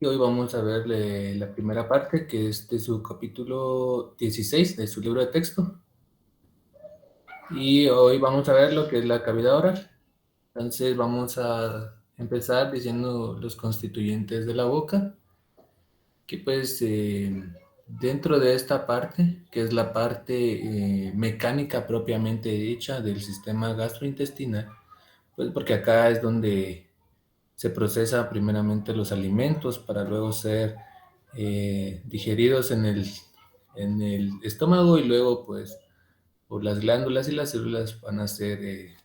Y hoy vamos a ver la primera parte, que es de su capítulo 16 de su libro de texto. Y hoy vamos a ver lo que es la cavidad oral. Entonces vamos a empezar diciendo los constituyentes de la boca, que pues dentro de esta parte, que es la parte mecánica propiamente dicha del sistema gastrointestinal, pues porque acá es donde se procesa primeramente los alimentos para luego ser digeridos en el estómago y luego pues por las glándulas y las células van a ser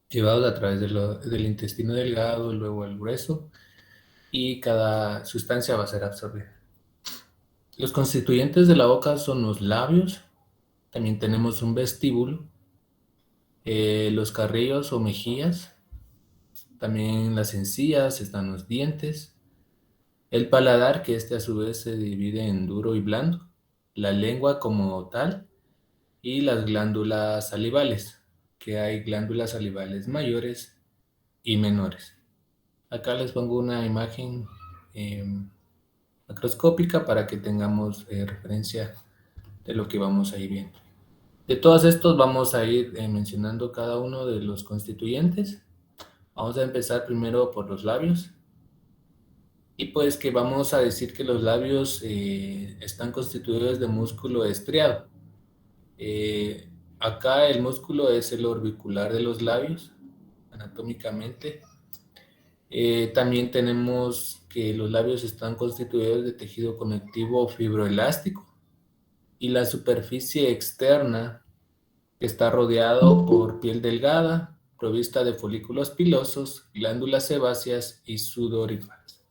llevados a través del intestino delgado, luego al grueso y cada sustancia va a ser absorbida. Los constituyentes de la boca son los labios, también tenemos un vestíbulo, los carrillos o mejillas, también las encías, están los dientes, el paladar, que este a su vez se divide en duro y blando, la lengua como tal y las glándulas salivales, que hay glándulas salivales mayores y menores. Acá les pongo una imagen eh, macroscópica para que tengamos referencia de lo que vamos a ir viendo. De todos estos vamos a ir mencionando cada uno de los constituyentes. Vamos a empezar primero por los labios. Y pues que vamos a decir que los labios están constituidos de músculo estriado. Eh, Acá el músculo es el orbicular de los labios, anatómicamente. También tenemos que los labios están constituidos de tejido conectivo fibroelástico y la superficie externa está rodeado por piel delgada, provista de folículos pilosos, glándulas sebáceas y sudoríparas.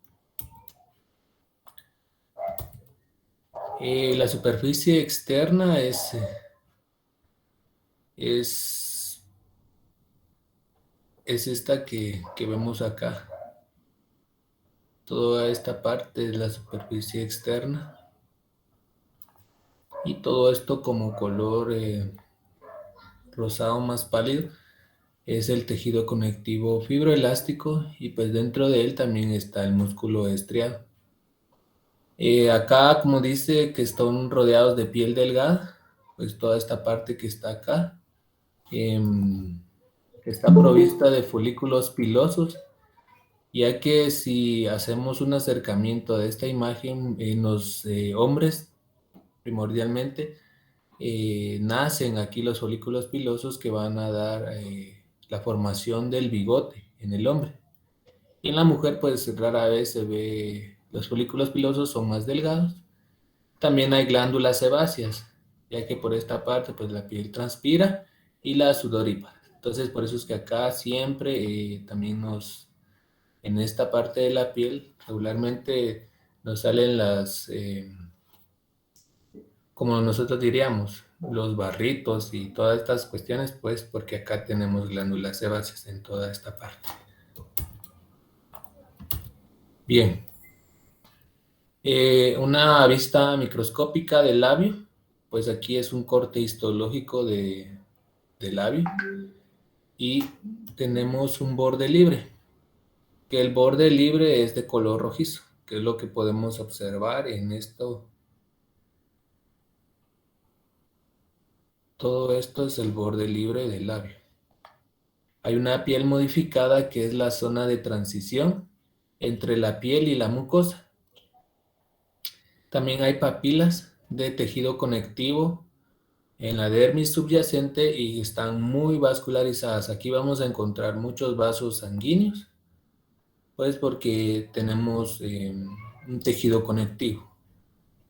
La superficie externa es, es esta que vemos acá. Toda esta parte es la superficie externa. Y todo esto como color rosado más pálido es el tejido conectivo fibroelástico y pues dentro de él también está el músculo estriado. Acá, como dice, que están rodeados de piel delgada, pues toda esta parte que está acá está provista de folículos pilosos, ya que si hacemos un acercamiento de esta imagen en los hombres, primordialmente, nacen aquí los folículos pilosos que van a dar la formación del bigote en el hombre. Y en la mujer, pues rara vez se ve, los folículos pilosos son más delgados. También hay glándulas sebáceas, ya que por esta parte, pues la piel transpira y la sudorípara. Entonces, por eso es que acá siempre también en esta parte de la piel, regularmente nos salen como nosotros diríamos, los barritos y todas estas cuestiones, pues porque acá tenemos glándulas sebáceas en toda esta parte. Bien, una vista microscópica del labio, pues aquí es un corte histológico del labio y tenemos un borde libre, que el borde libre es de color rojizo, que es lo que podemos observar en esto. Todo esto es el borde libre del labio. Hay una piel modificada que es la zona de transición entre la piel y la mucosa. También hay papilas de tejido conectivo en la dermis subyacente y están muy vascularizadas. Aquí vamos a encontrar muchos vasos sanguíneos, pues porque tenemos un tejido conectivo.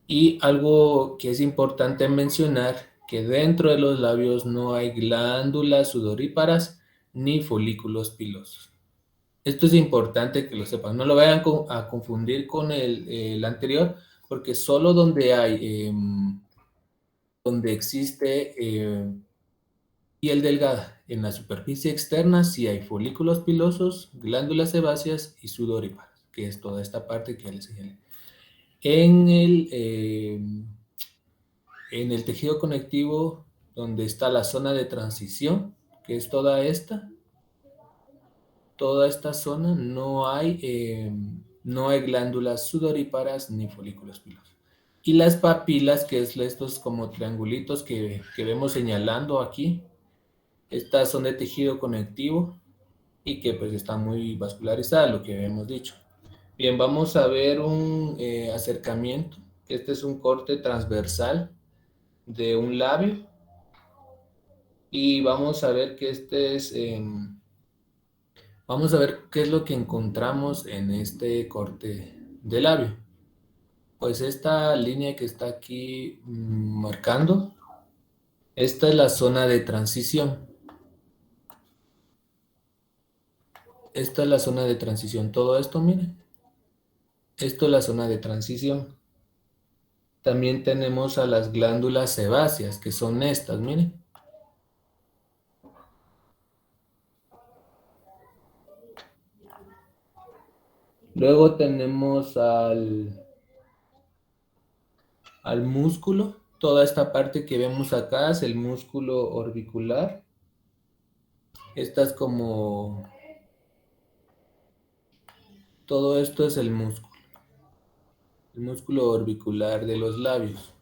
Y algo que es importante mencionar, que dentro de los labios no hay glándulas sudoríparas ni folículos pilosos. Esto es importante que lo sepan, no lo vayan a confundir con el anterior, porque solo donde hay, donde existe piel delgada en la superficie externa, sí hay folículos pilosos, glándulas sebáceas y sudoríparas, que es toda esta parte que ya les señalé. En en el tejido conectivo, donde está la zona de transición, que es toda esta zona, no hay glándulas sudoríparas ni folículos pilosos. Y las papilas, que es estos como triangulitos que vemos señalando aquí, estas son de tejido conectivo y que pues está muy vascularizada, lo que hemos dicho. Bien, vamos a ver un acercamiento. Este es un corte transversal de un labio y vamos a ver que vamos a ver qué es lo que encontramos en este corte de labio. Pues esta línea que está aquí marcando, esta es la zona de transición. Esta es la zona de transición. Todo esto, miren. Esto es la zona de transición. También tenemos a las glándulas sebáceas, que son estas, miren. Luego tenemos al músculo. Toda esta parte que vemos acá es el músculo orbicular. Esta es como... Todo esto es el músculo orbicular de los labios.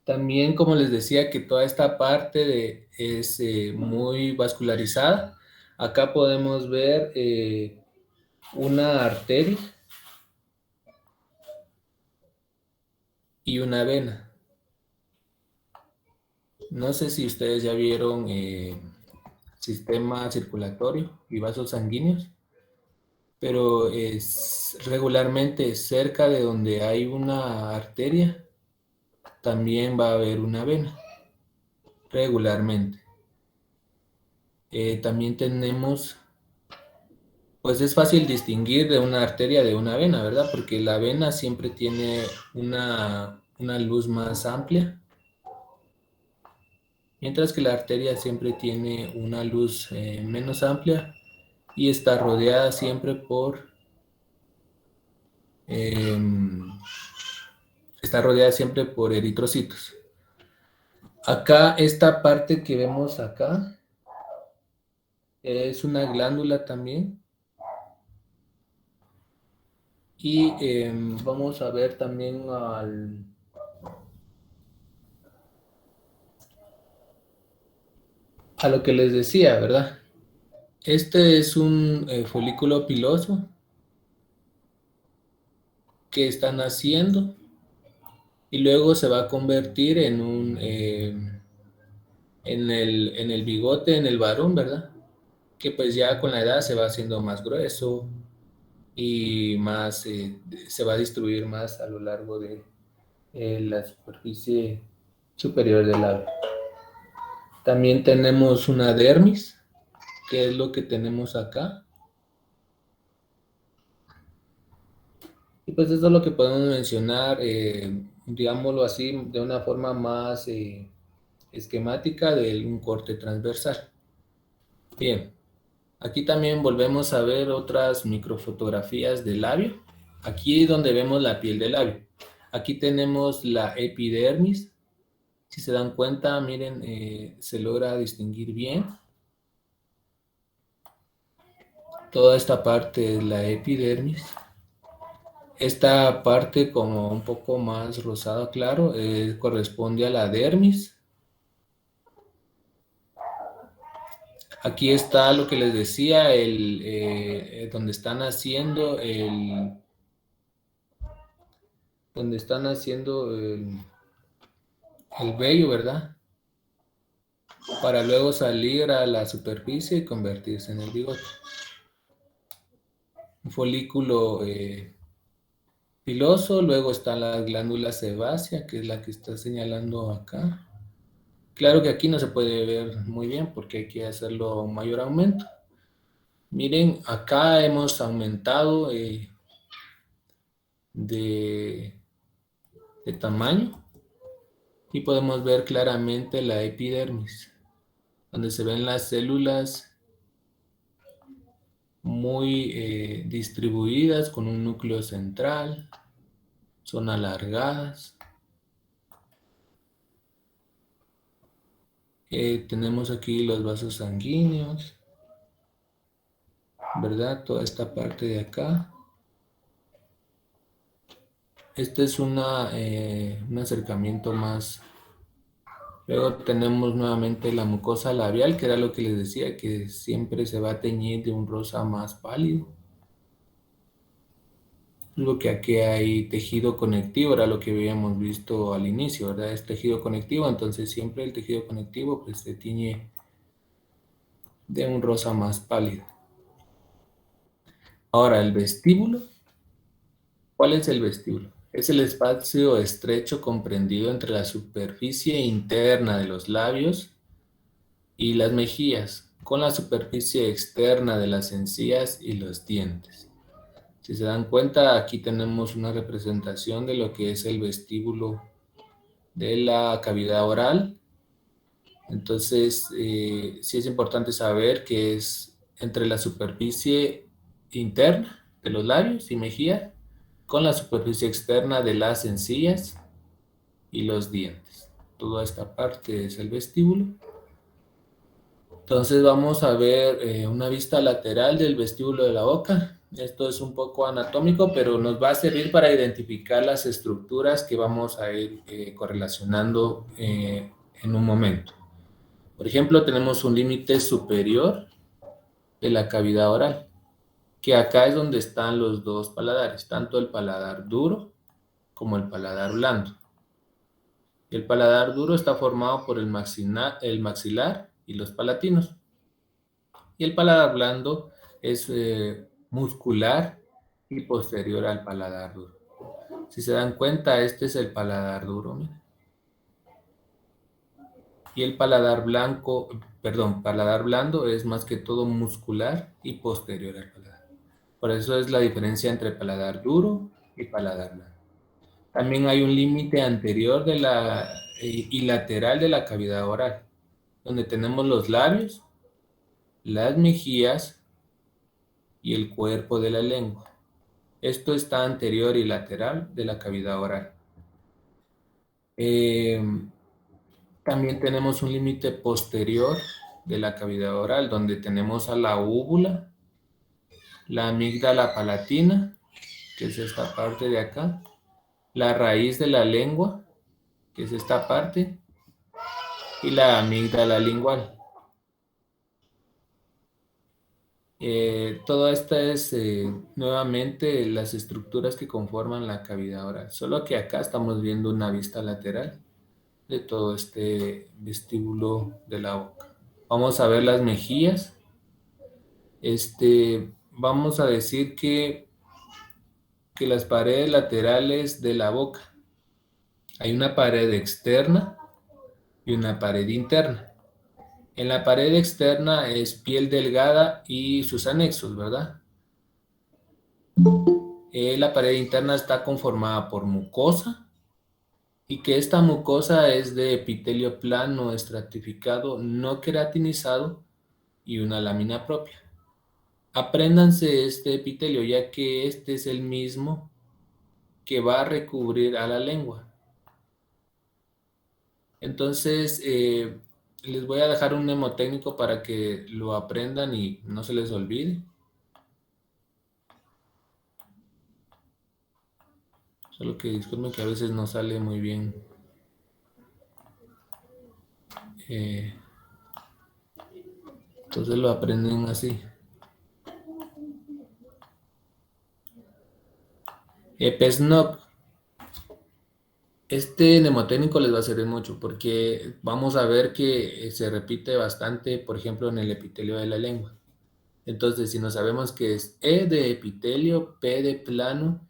También, como les decía, que toda esta parte es muy vascularizada. Acá podemos ver una arteria y una vena. No sé si ustedes ya vieron sistema circulatorio y vasos sanguíneos, pero es regularmente cerca de donde hay una arteria, también va a haber una vena, regularmente. También tenemos, pues es fácil distinguir de una arteria de una vena, ¿verdad? Porque la vena siempre tiene una luz más amplia, mientras que la arteria siempre tiene una luz menos amplia y está rodeada siempre eh, por eritrocitos. Acá, esta parte que vemos acá es una glándula también. Y vamos a ver también a lo que les decía, ¿verdad? Este es un folículo piloso que está naciendo y luego se va a convertir en el bigote, en el varón, ¿verdad? Que pues ya con la edad se va haciendo más grueso y más, se va a distribuir más a lo largo de la superficie superior del labio. También tenemos una dermis, que es lo que tenemos acá. Y pues eso es lo que podemos mencionar, digámoslo así, de una forma más esquemática de un corte transversal. Bien, aquí también volvemos a ver otras microfotografías del labio. Aquí es donde vemos la piel del labio. Aquí tenemos la epidermis. Si se dan cuenta, miren, se logra distinguir bien. Toda esta parte es la epidermis. Esta parte como un poco más rosado claro corresponde a la dermis. Aquí está lo que les decía, donde están haciendo el vello, ¿verdad? Para luego salir a la superficie y convertirse en el bigote. Un folículo piloso, luego está la glándula sebácea, que es la que está señalando acá. Claro que aquí no se puede ver muy bien porque hay que hacerlo a un mayor aumento. Miren, acá hemos aumentado de, de tamaño y podemos ver claramente la epidermis, donde se ven las células muy distribuidas con un núcleo central, son alargadas. Tenemos aquí los vasos sanguíneos, ¿verdad? Toda esta parte de acá. Este es un acercamiento más. Luego tenemos nuevamente la mucosa labial, que era lo que les decía, que siempre se va a teñir de un rosa más pálido. Lo que aquí hay tejido conectivo, era lo que habíamos visto al inicio, ¿verdad? Es tejido conectivo, entonces siempre el tejido conectivo pues se tiñe de un rosa más pálido. Ahora, el vestíbulo. ¿Cuál es el vestíbulo? Es el espacio estrecho comprendido entre la superficie interna de los labios y las mejillas, con la superficie externa de las encías y los dientes. Si se dan cuenta, aquí tenemos una representación de lo que es el vestíbulo de la cavidad oral. Entonces, sí es importante saber que es entre la superficie interna de los labios y mejillas con la superficie externa de las encías y los dientes. Toda esta parte es el vestíbulo. Entonces vamos a ver una vista lateral del vestíbulo de la boca. Esto es un poco anatómico, pero nos va a servir para identificar las estructuras que vamos a ir correlacionando en un momento. Por ejemplo, tenemos un límite superior de la cavidad oral, que acá es donde están los dos paladares, tanto el paladar duro como el paladar blando. El paladar duro está formado por el maxilar y los palatinos. Y el paladar blando es muscular y posterior al paladar duro. Si se dan cuenta, este es el paladar duro, miren. Y el paladar blando es más que todo muscular y posterior al paladar. Por eso es la diferencia entre paladar duro y paladar blando. También hay un límite anterior y lateral de la cavidad oral, donde tenemos los labios, las mejillas y el cuerpo de la lengua. Esto está anterior y lateral de la cavidad oral. Eh, También tenemos un límite posterior de la cavidad oral, donde tenemos a la úvula, la amígdala palatina, que es esta parte de acá, la raíz de la lengua, que es esta parte, y la amígdala lingual. Todo esto es nuevamente las estructuras que conforman la cavidad oral, solo que acá estamos viendo una vista lateral de todo este vestíbulo de la boca. Vamos a ver las mejillas. Vamos a decir que las paredes laterales de la boca, hay una pared externa y una pared interna. En la pared externa es piel delgada y sus anexos, ¿verdad? La pared interna está conformada por mucosa y que esta mucosa es de epitelio plano estratificado no queratinizado y una lámina propia. Apréndanse este epitelio, ya que este es el mismo que va a recubrir a la lengua. Entonces, les voy a dejar un mnemotécnico para que lo aprendan y no se les olvide. Solo que disculpen que a veces no sale muy bien. Entonces lo aprenden así. EPESNOC. Este mnemotécnico les va a servir mucho porque vamos a ver que se repite bastante, por ejemplo, en el epitelio de la lengua. Entonces, si no sabemos que es E de epitelio, P de plano,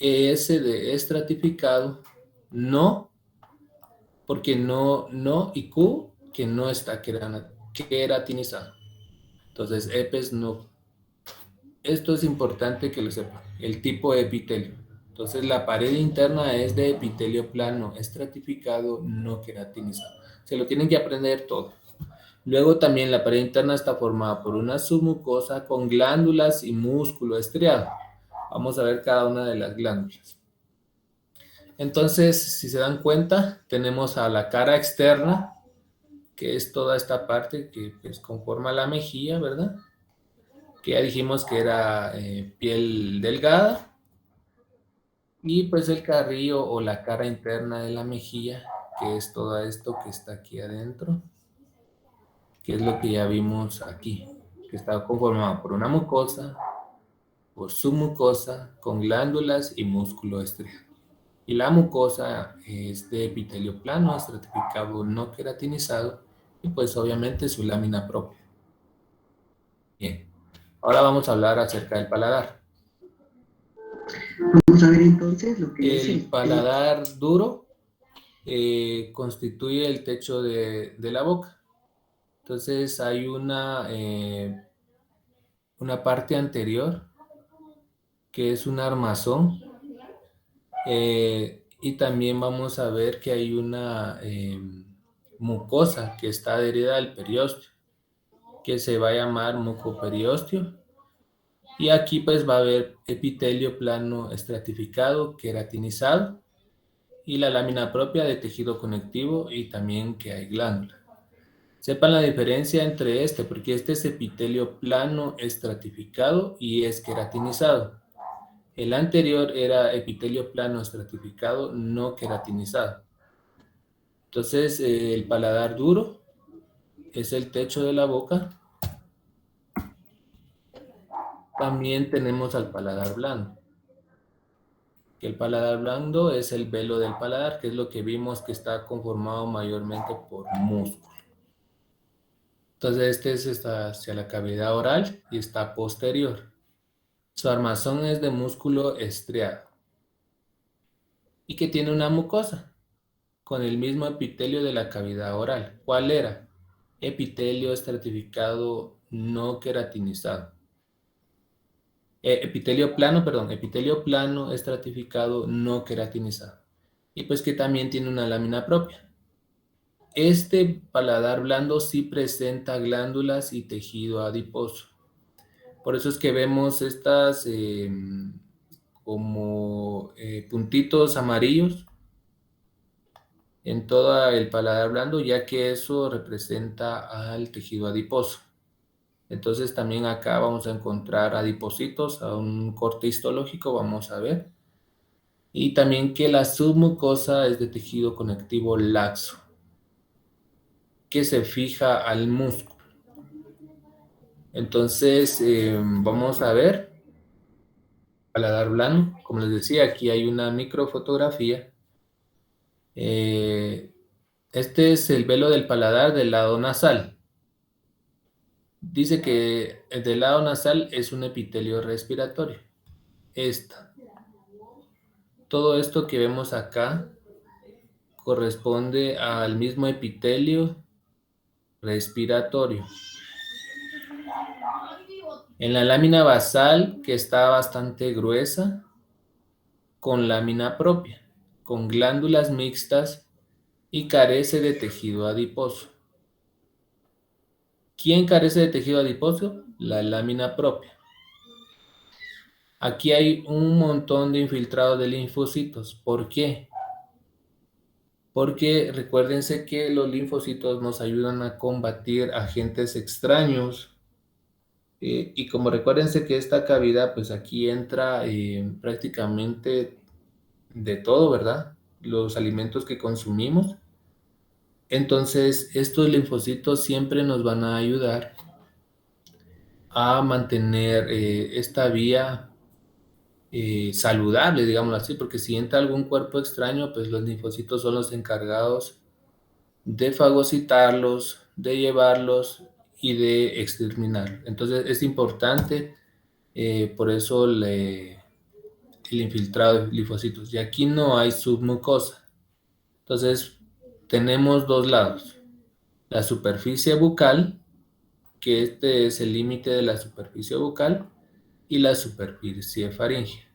ES de estratificado, no, porque no y Q, que no está queratinizado. Entonces, EPES no. Esto es importante que lo sepan. El tipo de epitelio. Entonces, la pared interna es de epitelio plano, estratificado, no queratinizado. Se lo tienen que aprender todo. Luego también la pared interna está formada por una submucosa con glándulas y músculo estriado. Vamos a ver cada una de las glándulas. Entonces, si se dan cuenta, tenemos a la cara externa, que es toda esta parte que pues, conforma la mejilla, ¿verdad? Que ya dijimos que era piel delgada. Y pues el carrillo o la cara interna de la mejilla, que es todo esto que está aquí adentro, que es lo que ya vimos aquí, que está conformado por una mucosa, por submucosa, con glándulas y músculo estriado. Y la mucosa es de epitelio plano, estratificado no queratinizado, y pues obviamente su lámina propia. Bien, ahora vamos a hablar acerca del paladar. Vamos a ver entonces lo que es El el paladar duro constituye el techo de la boca. Entonces hay una parte anterior que es un armazón, y también vamos a ver que hay una mucosa que está adherida al periósteo, que se va a llamar mucoperiósteo. Y aquí pues va a haber epitelio plano estratificado, queratinizado, y la lámina propia de tejido conectivo, y también que hay glándula. Sepan la diferencia entre porque este es epitelio plano estratificado y es queratinizado. El anterior era epitelio plano estratificado no queratinizado. Entonces, el paladar duro es el techo de la boca. También tenemos al paladar blando, que el paladar blando es el velo del paladar, que es lo que vimos que está conformado mayormente por músculo. Entonces, está hacia la cavidad oral y está posterior. Su armazón es de músculo estriado y que tiene una mucosa con el mismo epitelio de la cavidad oral. ¿Cuál era? Epitelio estratificado no queratinizado. Epitelio plano estratificado no queratinizado. Y pues que también tiene una lámina propia. Este paladar blando sí presenta glándulas y tejido adiposo. Por eso es que vemos estas como puntitos amarillos en todo el paladar blando, ya que eso representa al tejido adiposo. Entonces también acá vamos a encontrar adipocitos a un corte histológico, vamos a ver. Y también que la submucosa es de tejido conectivo laxo, que se fija al músculo. Entonces vamos a ver paladar blando. Como les decía, aquí hay una microfotografía. Eh, este es el velo del paladar del lado nasal. Dice que el del lado nasal es un epitelio respiratorio. Esta. Todo esto que vemos acá corresponde al mismo epitelio respiratorio. En la lámina basal, que está bastante gruesa, con lámina propia, con glándulas mixtas y carece de tejido adiposo. ¿Quién carece de tejido adiposo? La lámina propia. Aquí hay un montón de infiltrados de linfocitos. ¿Por qué? Porque recuérdense que los linfocitos nos ayudan a combatir agentes extraños. Y como recuérdense que esta cavidad, pues aquí entra prácticamente de todo, ¿verdad? Los alimentos que consumimos. Entonces, estos linfocitos siempre nos van a ayudar a mantener esta vía saludable, digámoslo así, porque si entra algún cuerpo extraño, pues los linfocitos son los encargados de fagocitarlos, de llevarlos y de exterminar. Entonces es importante, por eso el infiltrado de linfocitos. Y aquí no hay submucosa. Entonces tenemos dos lados. La superficie bucal, que este es el límite de la superficie bucal, y la superficie faríngea.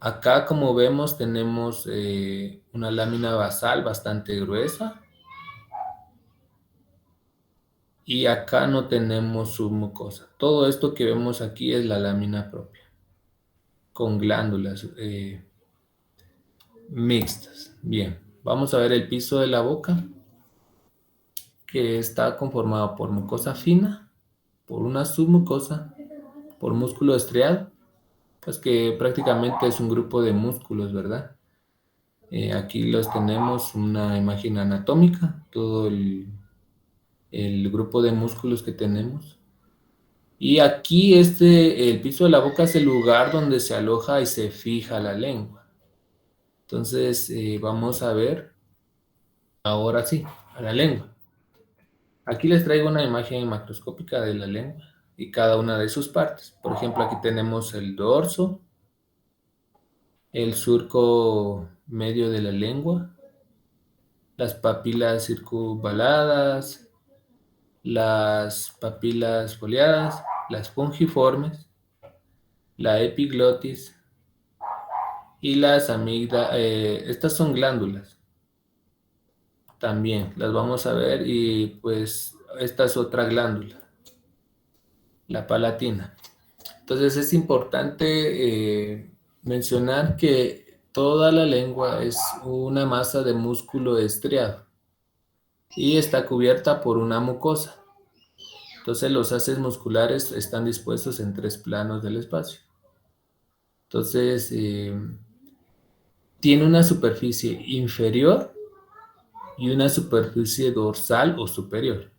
Acá, como vemos, tenemos una lámina basal bastante gruesa y acá no tenemos submucosa. Todo esto que vemos aquí es la lámina propia, con glándulas mixtas. Bien, vamos a ver el piso de la boca, que está conformado por mucosa fina, por una submucosa, por músculo estriado, pues que prácticamente es un grupo de músculos, ¿verdad? Aquí los tenemos una imagen anatómica, todo el grupo de músculos que tenemos. Y aquí el piso de la boca es el lugar donde se aloja y se fija la lengua. Entonces, vamos a ver ahora sí, a la lengua. Aquí les traigo una imagen macroscópica de la lengua y cada una de sus partes. Por ejemplo, aquí tenemos el dorso, el surco medio de la lengua, las papilas circunvaladas, las papilas foliadas, las fungiformes, la epiglotis y las amígdalas. Estas son glándulas también, las vamos a ver y pues esta es otra glándula, la palatina. Entonces es importante mencionar que toda la lengua es una masa de músculo estriado y está cubierta por una mucosa. Entonces los haces musculares están dispuestos en 3 planos del espacio. Entonces tiene una superficie inferior y una superficie dorsal o superior.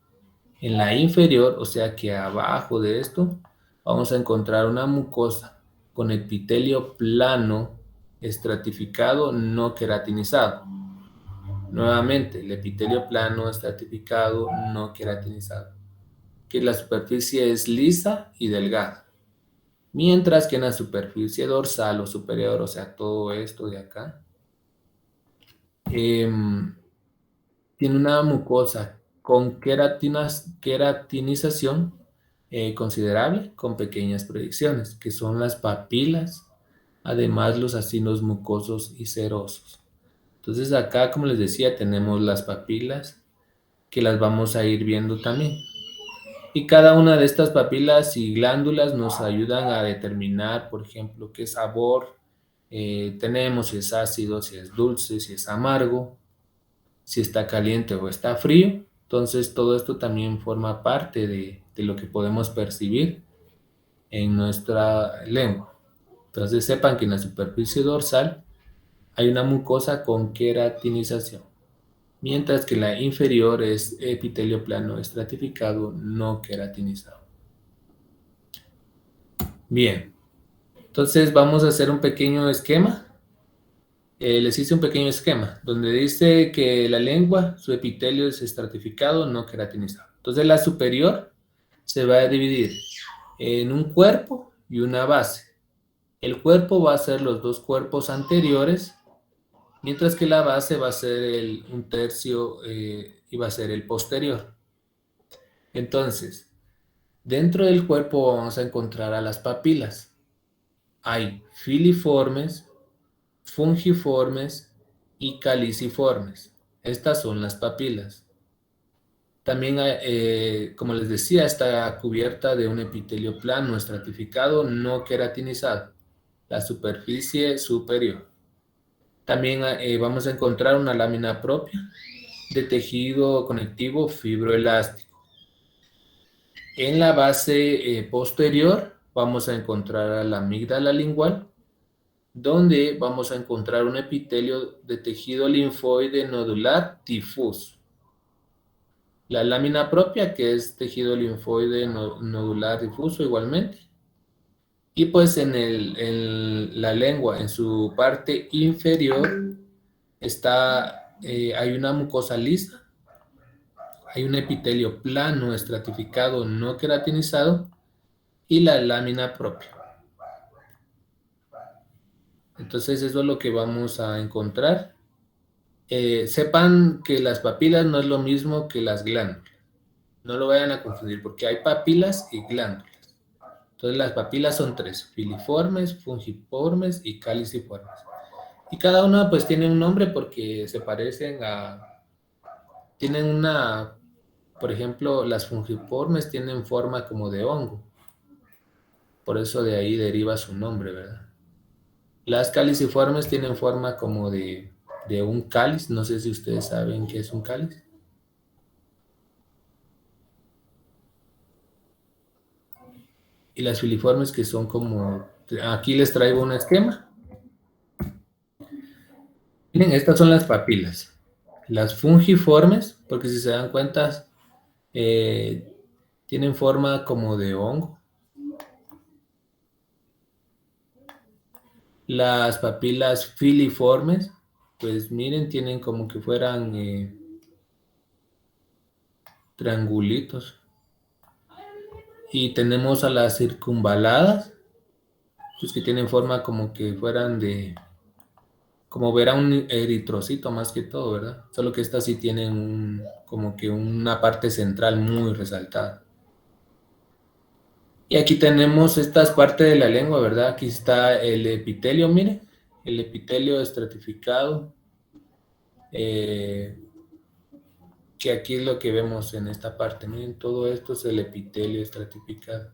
En la inferior, o sea que abajo de esto, vamos a encontrar una mucosa con epitelio plano, estratificado, no queratinizado. Nuevamente, el epitelio plano, estratificado, no queratinizado, que la superficie es lisa y delgada. Mientras que en la superficie dorsal o superior, o sea, todo esto de acá, tiene una mucosa con queratinización considerable, con pequeñas proyecciones, que son las papilas, además los acinos mucosos y serosos. Entonces acá, como les decía, tenemos las papilas, que las vamos a ir viendo también. Y cada una de estas papilas y glándulas nos ayudan a determinar, por ejemplo, qué sabor tenemos, si es ácido, si es dulce, si es amargo, si está caliente o está frío. Entonces todo esto también forma parte de lo que podemos percibir en nuestra lengua. Entonces sepan que en la superficie dorsal hay una mucosa con queratinización, mientras que la inferior es epitelio plano estratificado no queratinizado. Bien, entonces vamos a hacer un pequeño esquema. Les hice un pequeño esquema donde dice que la lengua, su epitelio es estratificado, no queratinizado. Entonces la superior se va a dividir en un cuerpo y una base. El cuerpo va a ser los dos cuerpos anteriores, mientras que la base va a ser un tercio y va a ser el posterior. Entonces, dentro del cuerpo vamos a encontrar a las papilas. Hay filiformes, fungiformes y caliciformes. Estas son las papilas. También, como les decía, está cubierta de un epitelio plano estratificado no queratinizado, la superficie superior. También vamos a encontrar una lámina propia de tejido conectivo fibroelástico. En la base posterior vamos a encontrar la amígdala lingual, donde vamos a encontrar un epitelio de tejido linfoide nodular difuso. La lámina propia, que es tejido linfoide nodular difuso igualmente. Y pues en la lengua, en su parte inferior, hay una mucosa lisa, hay un epitelio plano estratificado no queratinizado y la lámina propia. Entonces eso es lo que vamos a encontrar. Sepan que las papilas no es lo mismo que las glándulas. No lo vayan a confundir porque hay papilas y glándulas. Entonces las papilas son 3, filiformes, fungiformes y caliciformes. Y cada una pues tiene un nombre porque se parecen tienen por ejemplo, las fungiformes tienen forma como de hongo. Por eso de ahí deriva su nombre, ¿verdad? Las caliciformes tienen forma como de un cáliz. No sé si ustedes saben qué es un cáliz. Y las filiformes que son como Aquí les traigo un esquema. Miren, estas son las papilas. Las fungiformes, porque si se dan cuenta, tienen forma como de hongo. Las papilas filiformes, pues miren, tienen como que fueran triangulitos. Y tenemos a las circunvaladas, pues que tienen forma como que fueran como ver a un eritrocito más que todo, ¿verdad? Solo que estas sí tienen como que una parte central muy resaltada. Y aquí tenemos estas partes de la lengua, ¿verdad? Aquí está el epitelio, mire, el epitelio estratificado, que aquí es lo que vemos en esta parte, miren, todo esto es el epitelio estratificado.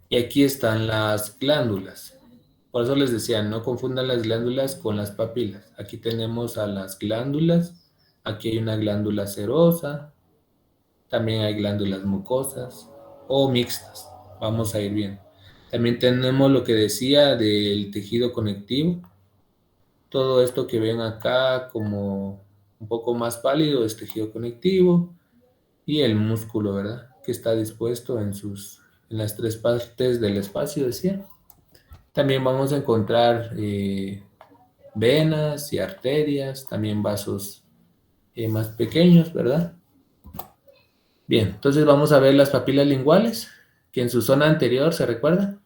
Y aquí están las glándulas. Por eso les decía, no confundan las glándulas con las papilas. Aquí tenemos a las glándulas, aquí hay una glándula serosa, también hay glándulas mucosas o mixtas. Vamos a ir bien. También tenemos lo que decía del tejido conectivo. Todo esto que ven acá como un poco más pálido es tejido conectivo y el músculo, ¿verdad? Que está dispuesto en las tres partes del espacio, decía. También vamos a encontrar venas y arterias, también vasos más pequeños, ¿verdad? Bien, entonces vamos a ver las papilas linguales, que en su zona anterior, ¿se recuerda?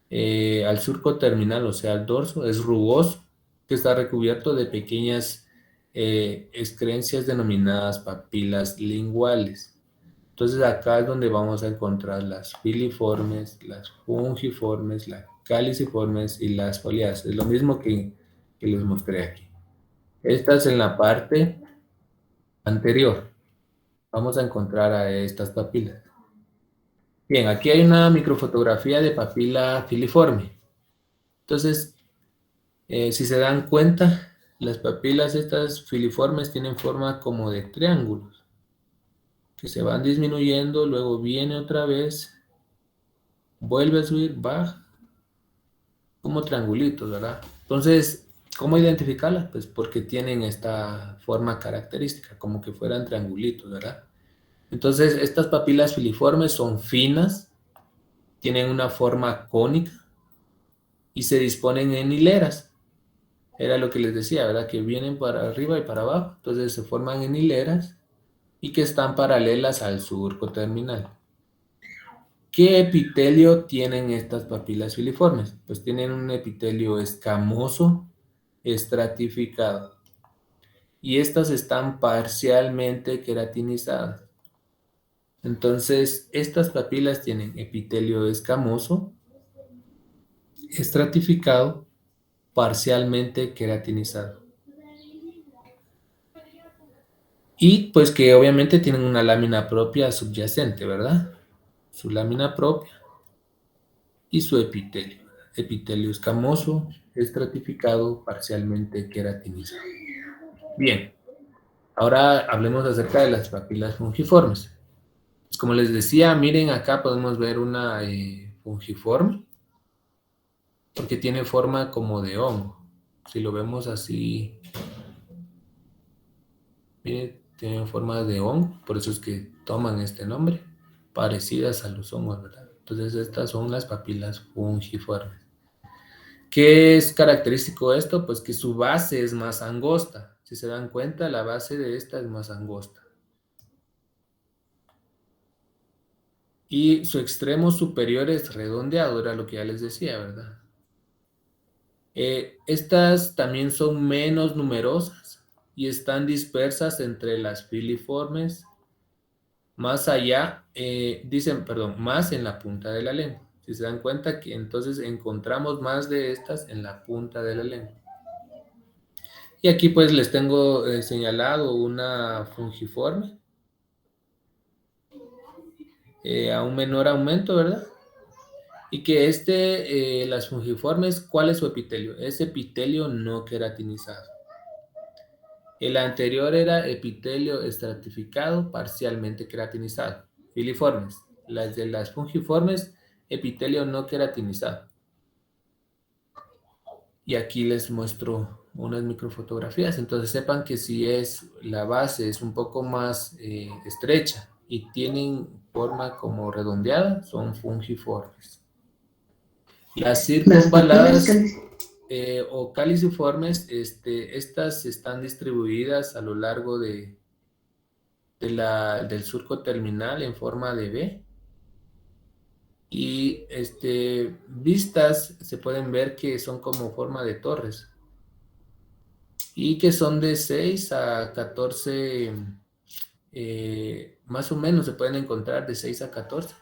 Al surco terminal, o sea, al dorso, es rugoso, que está recubierto de pequeñas excrencias denominadas papilas linguales. Entonces acá es donde vamos a encontrar las filiformes, las fungiformes, las caliciformes y las foliadas. Es lo mismo que les mostré aquí. Esta es en la parte anterior. Vamos a encontrar a estas papilas. Bien, aquí hay una microfotografía de papila filiforme. Entonces, si se dan cuenta, las papilas estas filiformes tienen forma como de triángulos, que se van disminuyendo, luego viene otra vez, vuelve a subir, baja, como triangulitos, ¿verdad? Entonces, ¿cómo identificarlas? Pues porque tienen esta forma característica, como que fueran triangulitos, ¿verdad? Entonces, estas papilas filiformes son finas, tienen una forma cónica y se disponen en hileras. Era lo que les decía, ¿verdad? Que vienen para arriba y para abajo, entonces se forman en hileras y que están paralelas al surco terminal. ¿Qué epitelio tienen estas papilas filiformes? Pues tienen un epitelio escamoso estratificado y estas están parcialmente queratinizadas. Entonces, estas papilas tienen epitelio escamoso estratificado, parcialmente queratinizado. Y pues que obviamente tienen una lámina propia subyacente, ¿verdad? Su lámina propia y su epitelio. Epitelio escamoso, estratificado, parcialmente queratinizado. Bien, ahora hablemos acerca de las papilas fungiformes. Pues como les decía, miren acá podemos ver una fungiforme, porque tiene forma como de hongo. Si lo vemos así, miren, tienen forma de hongo, por eso es que toman este nombre, parecidas a los hongos, ¿verdad? Entonces estas son las papilas fungiformes. ¿Qué es característico de esto? Pues que su base es más angosta. Si se dan cuenta, la base de esta es más angosta. Y su extremo superior es redondeado, era lo que ya les decía, ¿verdad? Estas también son menos numerosas y están dispersas entre las filiformes, más allá, más en la punta de la lengua. Si se dan cuenta que entonces encontramos más de estas en la punta de la lengua. Y aquí pues les tengo señalado una fungiforme a un menor aumento, ¿verdad? Y que las fungiformes, ¿cuál es su epitelio? Es epitelio no queratinizado. El anterior era epitelio estratificado, parcialmente queratinizado. Filiformes. Las de las fungiformes epitelio no queratinizado. Y aquí les muestro unas microfotografías. Entonces sepan que si la base es un poco más estrecha y tienen forma como redondeada, son fungiformes. Las circunvaladas o caliciformes, estas están distribuidas a lo largo del surco terminal en forma de V. Y vistas se pueden ver que son como forma de torres y que son de 6 a 14, más o menos se pueden encontrar de 6 a 14.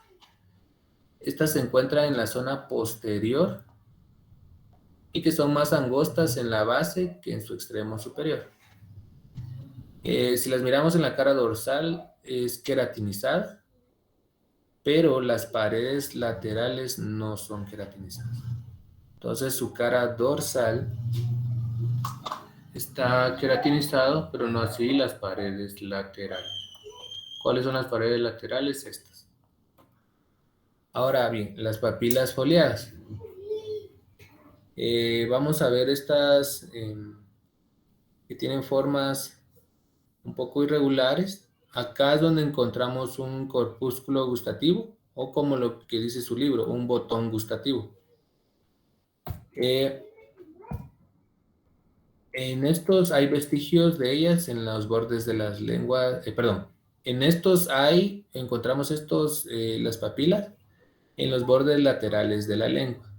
Estas se encuentran en la zona posterior y que son más angostas en la base que en su extremo superior. Si las miramos en la cara dorsal, es queratinizada, pero las paredes laterales no son queratinizadas. Entonces su cara dorsal está queratinizado, pero no así las paredes laterales. ¿Cuáles son las paredes laterales? Estas. Ahora bien, las papilas foliadas. Vamos a ver estas que tienen formas un poco irregulares. Acá es donde encontramos un corpúsculo gustativo, o como lo que dice su libro, un botón gustativo. En estos hay vestigios de ellas en los bordes de las lenguas, en estos encontramos las papilas en los bordes laterales de la lengua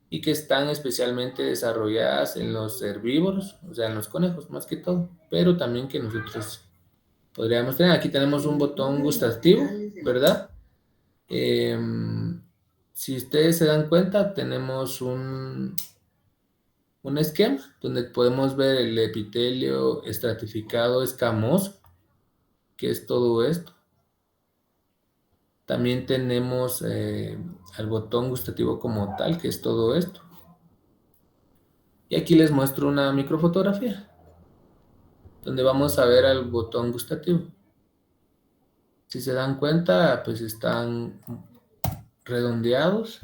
y que están especialmente desarrolladas en los herbívoros, o sea, en los conejos más que todo, pero también que nosotros podríamos tener. Aquí tenemos un botón gustativo, ¿verdad? Si ustedes se dan cuenta, tenemos un esquema donde podemos ver el epitelio estratificado escamoso, que es todo esto. También tenemos al botón gustativo como tal, que es todo esto. Y aquí les muestro una microfotografía, donde vamos a ver al botón gustativo. Si se dan cuenta, pues están redondeados.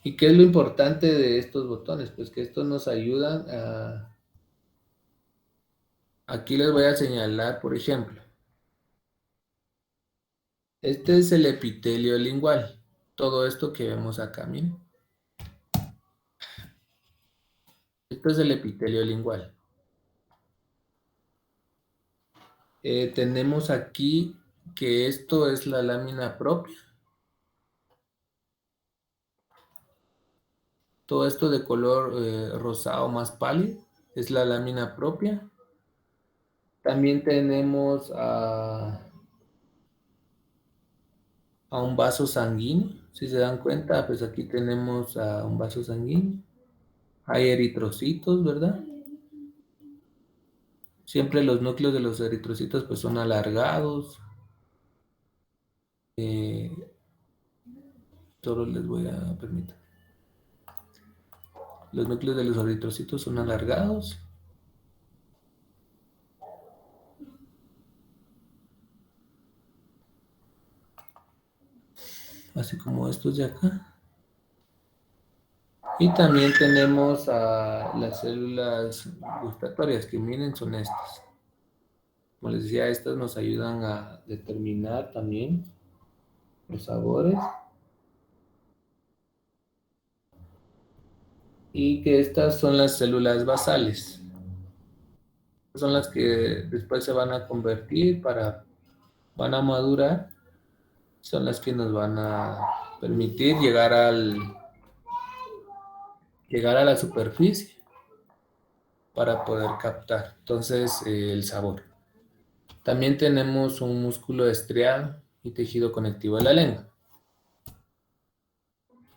¿Y qué es lo importante de estos botones? Pues que estos nos ayudan a... Aquí les voy a señalar, por ejemplo. Este es el epitelio lingual. Todo esto que vemos acá, miren. Esto es el epitelio lingual. Tenemos aquí que esto es la lámina propia. Todo esto de color rosado más pálido es la lámina propia. También tenemos a un vaso sanguíneo. Si se dan cuenta, pues aquí tenemos a un vaso sanguíneo. Hay eritrocitos, ¿verdad? Siempre los núcleos de los eritrocitos pues son alargados. Solo les voy a permitir. Los núcleos de los eritrocitos son alargados. Así como estos de acá. Y también tenemos a las células gustatorias, que miren, son estas. Como les decía, estas nos ayudan a determinar también los sabores. Y que estas son las células basales. Son las que después se van a convertir, van a madurar. Son las que nos van a permitir llegar a la superficie para poder captar entonces el sabor. También tenemos un músculo estriado y tejido conectivo de la lengua.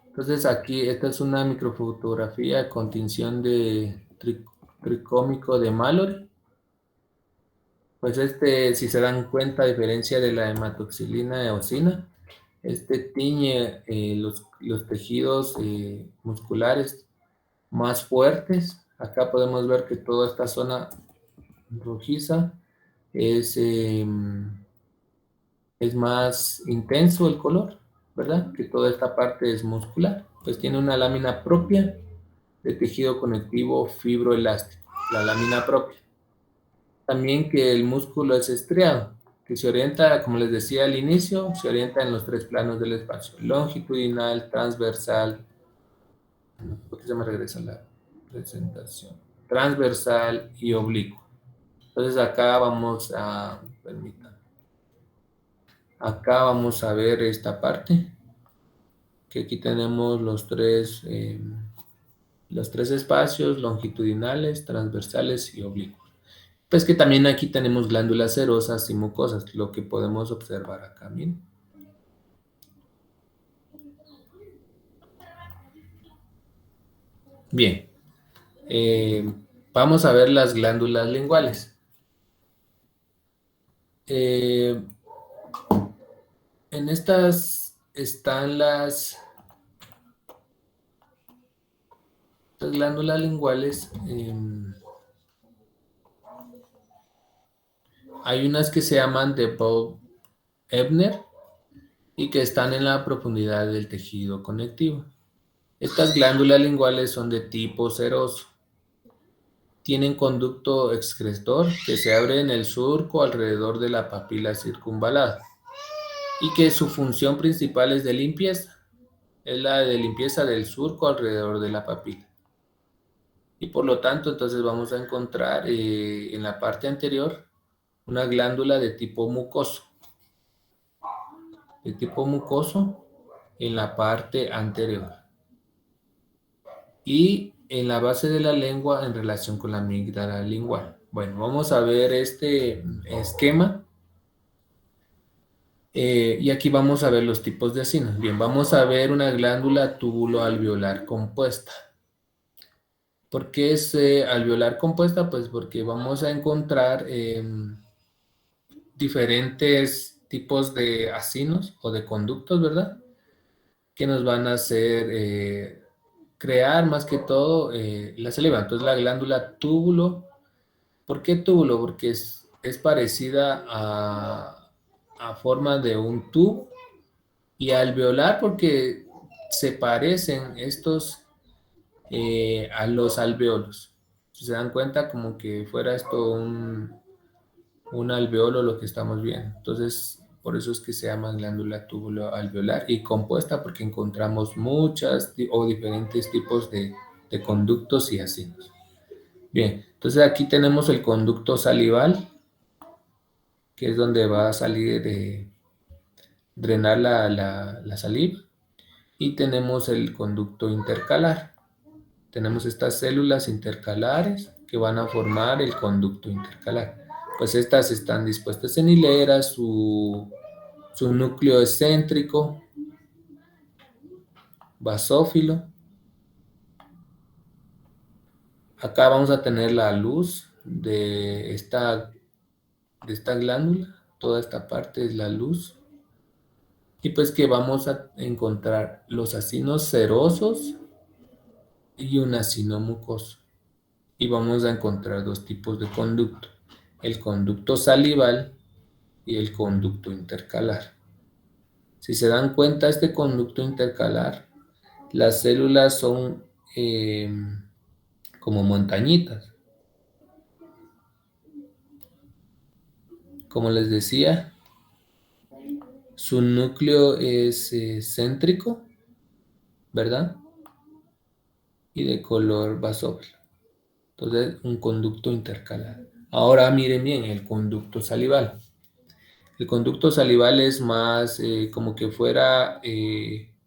Entonces aquí esta es una microfotografía con tinción de tricómico de Mallory. Pues si se dan cuenta, a diferencia de la hematoxilina eosina, tiñe los tejidos musculares más fuertes. Acá podemos ver que toda esta zona rojiza es más intenso el color. ¿verdad? Que toda esta parte es muscular. Pues tiene una lámina propia de tejido conectivo fibroelástico, la lámina propia. También que el músculo es estriado, que se orienta, como les decía al inicio, se orienta en los 3 planos del espacio: longitudinal, transversal. ¿Por qué se me regresa la presentación? Transversal y oblicuo. Entonces acá vamos a, permítanme, acá vamos a ver esta parte, que aquí tenemos los tres espacios longitudinales, transversales y oblicuos. Pues que también aquí tenemos glándulas serosas y mucosas, lo que podemos observar acá, miren. Bien, vamos a ver las glándulas linguales. En estas están las glándulas linguales. Hay unas que se llaman de Paul-Ebner y que están en la profundidad del tejido conectivo. Estas glándulas linguales son de tipo seroso. Tienen conducto excretor que se abre en el surco alrededor de la papila circunvalada y que su función principal es de limpieza. Es la de limpieza del surco alrededor de la papila. Y por lo tanto, entonces vamos a encontrar en la parte anterior una glándula de tipo mucoso. De tipo mucoso en la parte anterior. Y en la base de la lengua en relación con la amígdala lingual. Bueno, vamos a ver este esquema. Y aquí vamos a ver los tipos de acinos. Bien, vamos a ver una glándula túbulo-alveolar compuesta. ¿Por qué es alveolar compuesta? Pues porque vamos a encontrar diferentes tipos de acinos o de conductos, ¿verdad? Que nos van a hacer crear más que todo la saliva. Entonces la glándula túbulo, ¿por qué túbulo? Porque es parecida a forma de un tubo, y alveolar porque se parecen estos a los alveolos. Si se dan cuenta, como que fuera esto un alveolo lo que estamos viendo. Entonces, por eso es que se llama glándula túbulo alveolar y compuesta, porque encontramos muchas o diferentes tipos de conductos y acinos. Bien, entonces aquí tenemos el conducto salival, que es donde va a salir drenar la saliva, y tenemos el conducto intercalar. Tenemos estas células intercalares que van a formar el conducto intercalar. Pues estas están dispuestas en hileras, su núcleo es céntrico, basófilo. Acá vamos a tener la luz de esta glándula, toda esta parte es la luz. Y pues que vamos a encontrar los acinos serosos y un acino mucoso. Y vamos a encontrar dos tipos de conducto: el conducto salival y el conducto intercalar. Si se dan cuenta, este conducto intercalar, las células son como montañitas. Como les decía, su núcleo es céntrico, ¿verdad? Y de color basófilo. Entonces, un conducto intercalar. Ahora miren bien el conducto salival. El conducto salival es más como que fuera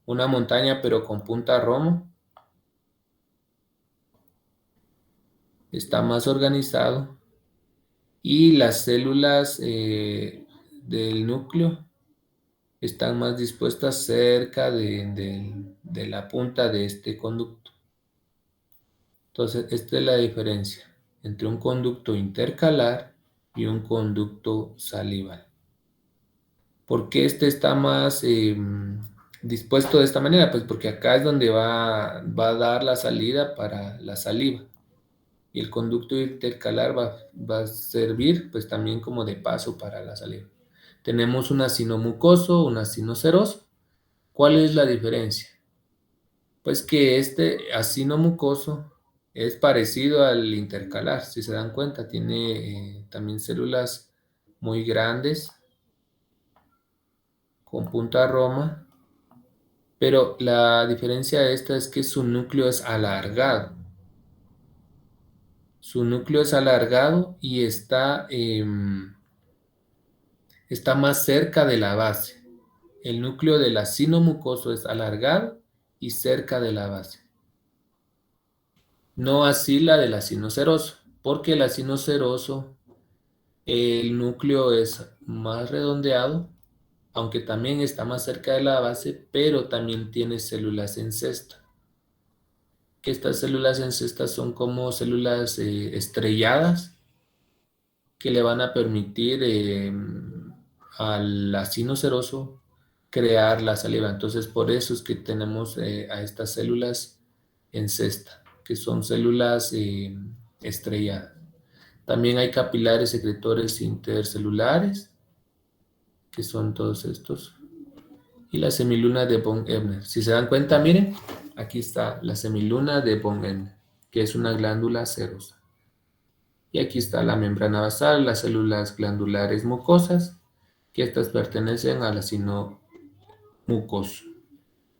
una montaña, pero con punta romo. Está más organizado. Y las células del núcleo están más dispuestas cerca de la punta de este conducto. Entonces, esta es la diferencia entre un conducto intercalar y un conducto salival. ¿Por qué este está más dispuesto de esta manera? Pues porque acá es donde va a dar la salida para la saliva. Y el conducto intercalar va a servir pues también como de paso para la saliva. Tenemos un acino mucoso, un acino seroso. ¿Cuál es la diferencia? Pues que este acino mucoso es parecido al intercalar, si se dan cuenta, tiene también células muy grandes con punta roma, pero la diferencia de esta es que su núcleo es alargado. Su núcleo es alargado y está más cerca de la base. El núcleo del acino mucoso es alargado y cerca de la base. No así la del acino seroso, porque el acino seroso, el núcleo es más redondeado, aunque también está más cerca de la base, pero también tiene células en cesta. Que estas células en cesta son como células estrelladas que le van a permitir al acino seroso crear la saliva. Entonces, por eso es que tenemos a estas células en cesta, que son células estrelladas. También hay capilares secretores intercelulares, que son todos estos. Y la semiluna de von Ebner. Si se dan cuenta, miren, aquí está la semiluna de von Ebner, que es una glándula serosa. Y aquí está la membrana basal, las células glandulares mucosas, que estas pertenecen al acino mucoso.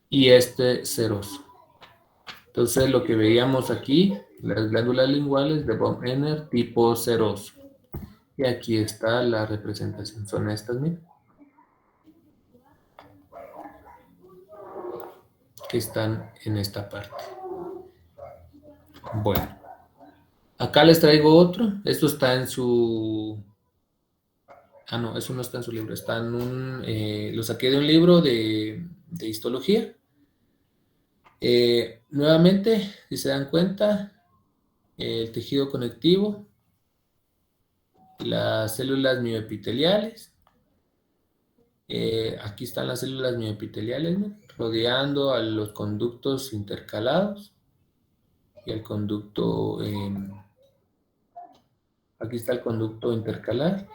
Y este seroso. Entonces lo que veíamos aquí, las glándulas linguales de von Ebner tipo seroso. Y aquí está la representación. Son estas, miren, que están en esta parte. Bueno, acá les traigo otro. Esto está en su... Ah, no, eso no está en su libro. Está en un... lo saqué de un libro de histología. Nuevamente, si se dan cuenta, el tejido conectivo, las células mioepiteliales. Aquí están las células mioepiteliales, ¿no?, rodeando a los conductos intercalados y el conducto, aquí está el conducto intercalar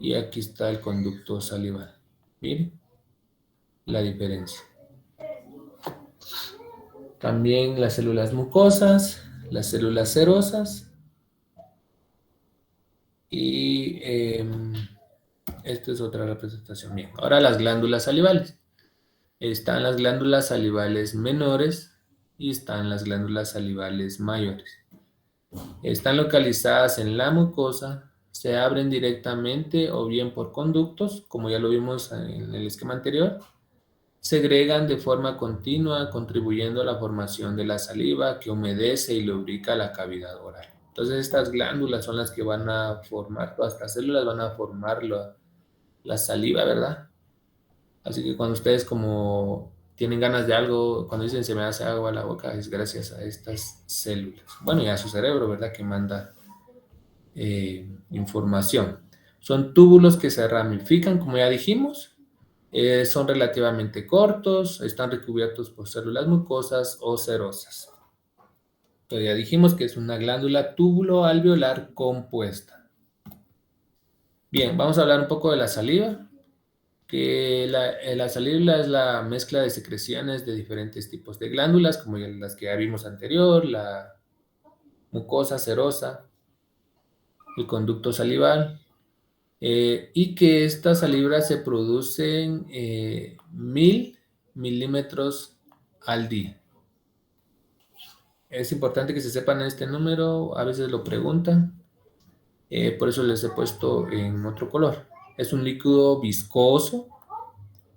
y aquí está el conducto salival. Miren la diferencia. También las células mucosas, las células serosas y esta es otra representación. Bien, ahora las glándulas salivales. Están las glándulas salivales menores y están las glándulas salivales mayores. Están localizadas en la mucosa, se abren directamente o bien por conductos, como ya lo vimos en el esquema anterior. Segregan de forma continua, contribuyendo a la formación de la saliva que humedece y lubrica la cavidad oral. Entonces estas glándulas son las que van a formar, todas estas células van a formar la saliva, ¿verdad? Así que cuando ustedes como tienen ganas de algo, cuando dicen se me hace agua a la boca, es gracias a estas células. Bueno, y a su cerebro, ¿verdad?, que manda información. Son túbulos que se ramifican, como ya dijimos. Son relativamente cortos, están recubiertos por células mucosas o serosas. Pero ya dijimos que es una glándula túbulo-alveolar compuesta. Bien, vamos a hablar un poco de la saliva, que la saliva es la mezcla de secreciones de diferentes tipos de glándulas, como las que ya vimos anterior, la mucosa serosa, el conducto salival, y que estas salivas se producen 1000 milímetros al día. Es importante que se sepan este número, a veces lo preguntan, por eso les he puesto en otro color. Es un líquido viscoso,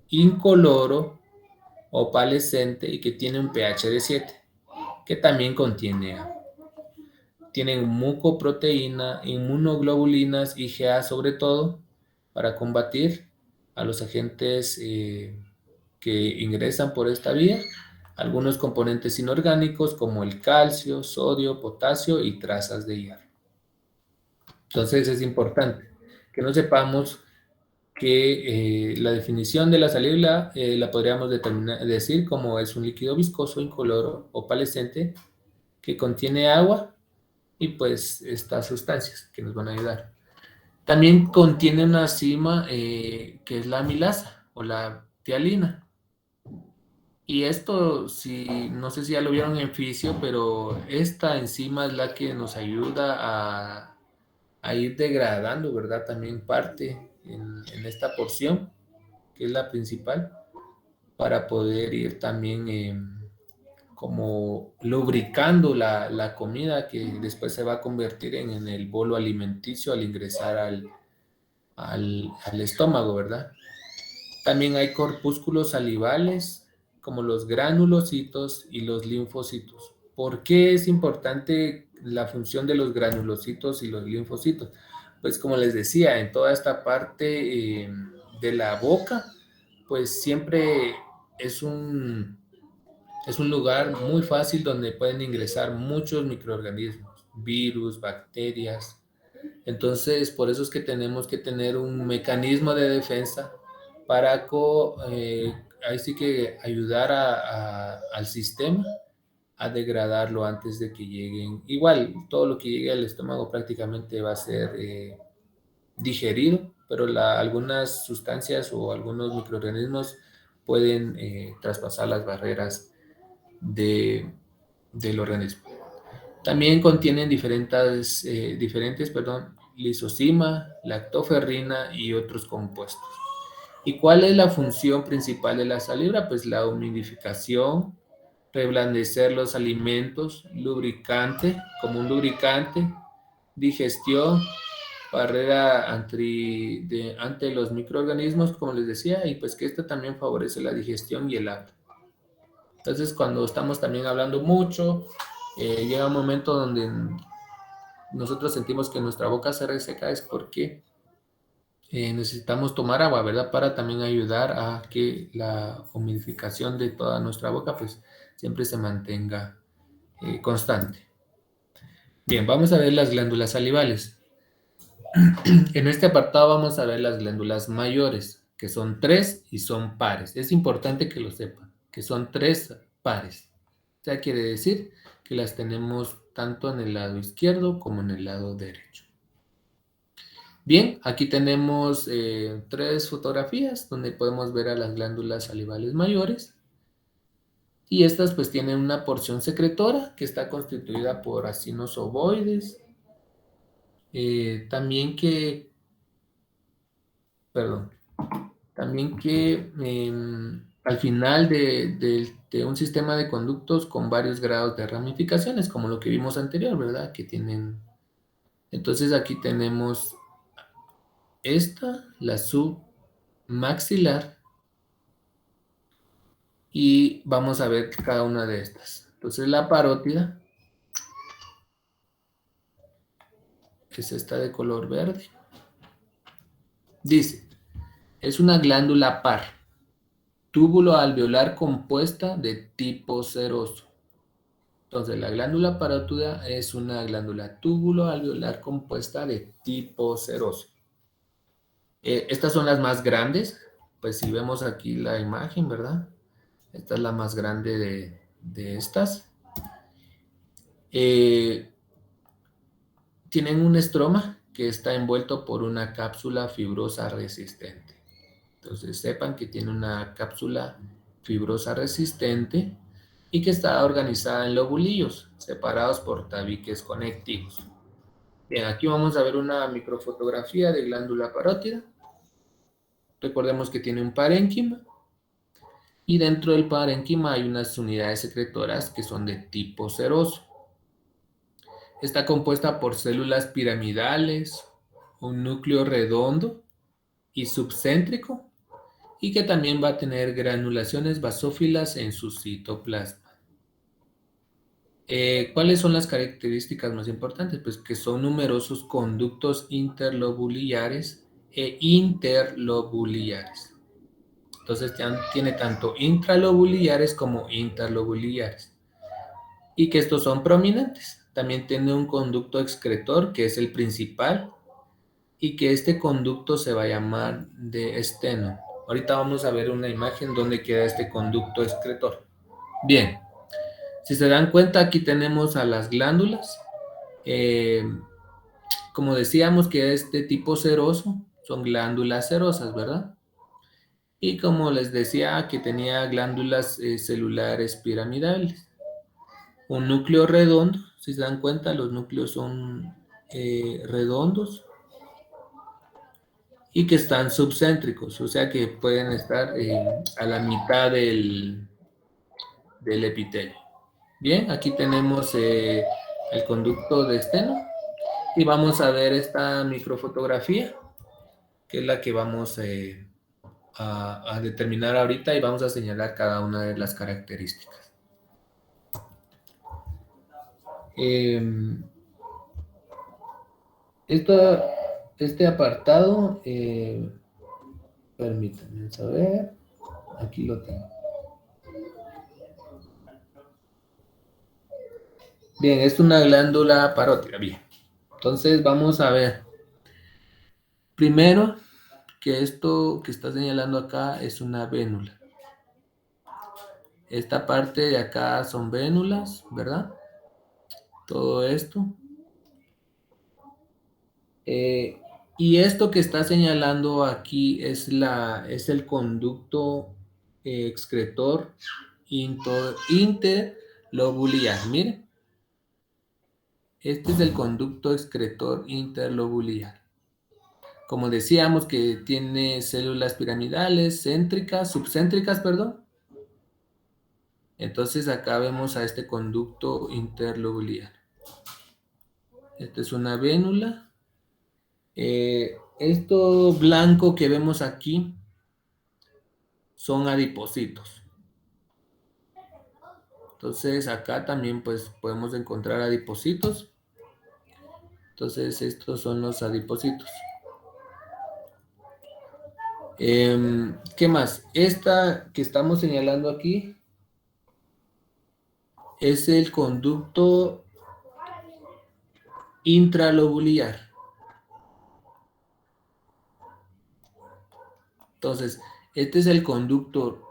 incoloro, opalescente y que tiene un pH de 7, que también contiene agua. Tienen mucoproteína, inmunoglobulinas, IgA sobre todo, para combatir a los agentes que ingresan por esta vía, algunos componentes inorgánicos como el calcio, sodio, potasio y trazas de hierro. Entonces es importante que no sepamos que la definición de la saliva la podríamos decir como es un líquido viscoso, incoloro, opalescente, que contiene agua y pues estas sustancias que nos van a ayudar. También contiene una enzima que es la amilasa o la tialina. Y esto, si, no sé si ya lo vieron en fisio, pero esta enzima es la que nos ayuda a ir degradando, ¿verdad? También parte en esta porción, que es la principal, para poder ir también como lubricando la comida que después se va a convertir en el bolo alimenticio al ingresar al estómago, ¿verdad? También hay corpúsculos salivales, como los granulocitos y los linfocitos. ¿Por qué es importante la función de los granulocitos y los linfocitos? Pues como les decía, en toda esta parte de la boca, pues siempre es es un lugar muy fácil donde pueden ingresar muchos microorganismos, virus, bacterias. Entonces, por eso es que tenemos que tener un mecanismo de defensa para ahí sí que ayudar al sistema a degradarlo antes de que lleguen. Igual, todo lo que llegue al estómago prácticamente va a ser digerido, pero algunas sustancias o algunos microorganismos pueden traspasar las barreras de, del organismo. También contienen diferentes lisozima, lactoferrina y otros compuestos. ¿Y cuál es la función principal de la saliva? Pues la humidificación, reblandecer los alimentos, lubricante, como un lubricante, digestión, barrera ante los microorganismos, como les decía, y pues que esto también favorece la digestión y el hambre. Entonces, cuando estamos también hablando mucho, llega un momento donde nosotros sentimos que nuestra boca se reseca, es porque necesitamos tomar agua, ¿verdad? Para también ayudar a que la humidificación de toda nuestra boca, pues, siempre se mantenga constante. Bien, vamos a ver las glándulas salivales. En este apartado vamos a ver las glándulas mayores, que son tres y son pares. Es importante que lo sepan, que son tres pares. O sea, quiere decir que las tenemos tanto en el lado izquierdo como en el lado derecho. Bien, aquí tenemos tres fotografías donde podemos ver a las glándulas salivales mayores. Y estas pues tienen una porción secretora que está constituida por acinos ovoides. También que, perdón, también que al final de un sistema de conductos con varios grados de ramificaciones, como lo que vimos anterior, ¿verdad? Que tienen. Entonces aquí tenemos la submaxilar, y vamos a ver cada una de estas. Entonces la parótida es esta de color verde. Dice, es una glándula par, túbulo alveolar compuesta de tipo seroso. Entonces, la glándula parótida es una glándula túbulo alveolar compuesta de tipo seroso. Estas son las más grandes. Pues si vemos aquí la imagen, ¿verdad? Esta es la más grande de estas. Tienen un estroma que está envuelto por una cápsula fibrosa resistente. Entonces, sepan que tiene una cápsula fibrosa resistente y que está organizada en lobulillos, separados por tabiques conectivos. Bien, aquí vamos a ver una microfotografía de glándula parótida. Recordemos que tiene un parénquima y dentro del parénquima hay unas unidades secretoras que son de tipo seroso. Está compuesta por células piramidales, un núcleo redondo y subcéntrico, y que también va a tener granulaciones basófilas en su citoplasma. ¿Cuáles son las características más importantes? Pues que son numerosos conductos interlobuliares e interlobuliares. Entonces tiene tanto intralobuliares como interlobuliares. Y que estos son prominentes. También tiene un conducto excretor que es el principal y que este conducto se va a llamar de esteno. Ahorita vamos a ver una imagen donde queda este conducto excretor. Bien, si se dan cuenta aquí tenemos a las glándulas. Como decíamos que es de tipo seroso, son glándulas serosas, ¿verdad? Y como les decía, que tenía glándulas celulares piramidales. Un núcleo redondo, si se dan cuenta, los núcleos son redondos y que están subcéntricos, o sea que pueden estar a la mitad del epitelio. Bien, aquí tenemos el conducto de esteno y vamos a ver esta microfotografía, que es la que vamos a determinar ahorita y vamos a señalar cada una de las características. Este apartado, permítanme saber, aquí lo tengo. Bien, es una glándula parótida, bien. Entonces vamos a ver. Primero, que esto que está señalando acá es una vénula. Esta parte de acá son vénulas, ¿verdad? Todo esto. Y esto que está señalando aquí es el conducto excretor interlobular. Miren, este es el conducto excretor interlobular. Como decíamos que tiene células piramidales, subcéntricas, perdón. Entonces acá vemos a este conducto interlobular. Esta es una vénula. Esto blanco que vemos aquí son adipocitos. Entonces acá también pues podemos encontrar adipocitos. Entonces estos son los adipocitos. ¿Qué más? Esta que estamos señalando aquí es el conducto intralobular. Entonces, este es el conducto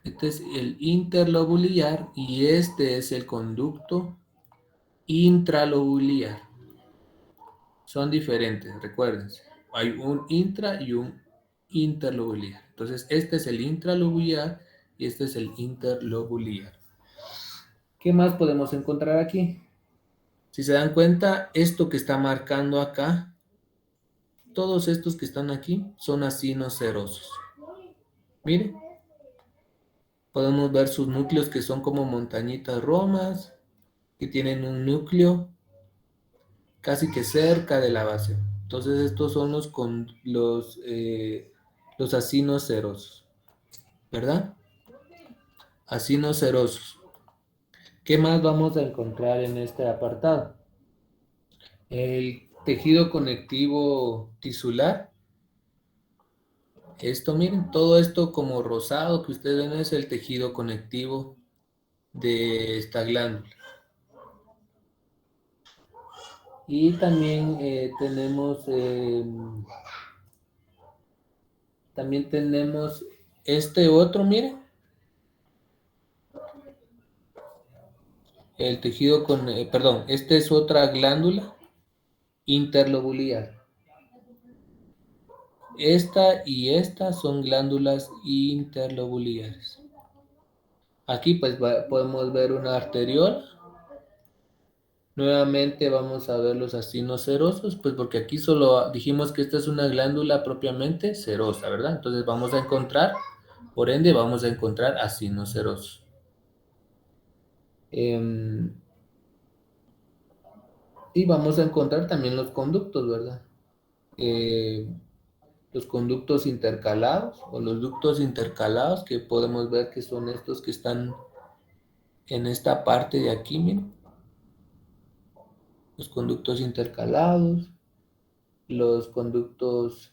este es el interlobular y este es el conducto intralobular. Son diferentes, recuérdense. Hay un intra y un interlobular. Entonces, este es el intralobular y este es el interlobular. ¿Qué más podemos encontrar aquí? Si se dan cuenta, esto que está marcando acá, todos estos que están aquí son acinos serosos. Miren, podemos ver sus núcleos que son como montañitas romas, que tienen un núcleo casi que cerca de la base. Entonces estos son los acinos serosos, ¿verdad? Acinos serosos. ¿Qué más vamos a encontrar en este apartado? El tejido conectivo tisular. Esto, miren, todo esto como rosado que ustedes ven es el tejido conectivo de esta glándula. Y también tenemos este otro, miren. El tejido esta es otra glándula interlobular. Esta y esta son glándulas interlobulares. Aquí pues podemos ver una arteriol. Nuevamente vamos a ver los acinos serosos, pues porque aquí solo dijimos que esta es una glándula propiamente serosa, ¿verdad? Entonces vamos a encontrar, por ende vamos a encontrar acinos serosos. Y vamos a encontrar también los conductos, ¿verdad? Los conductos intercalados o los ductos intercalados que podemos ver que son estos que están en esta parte de aquí, miren. Los conductos intercalados, los conductos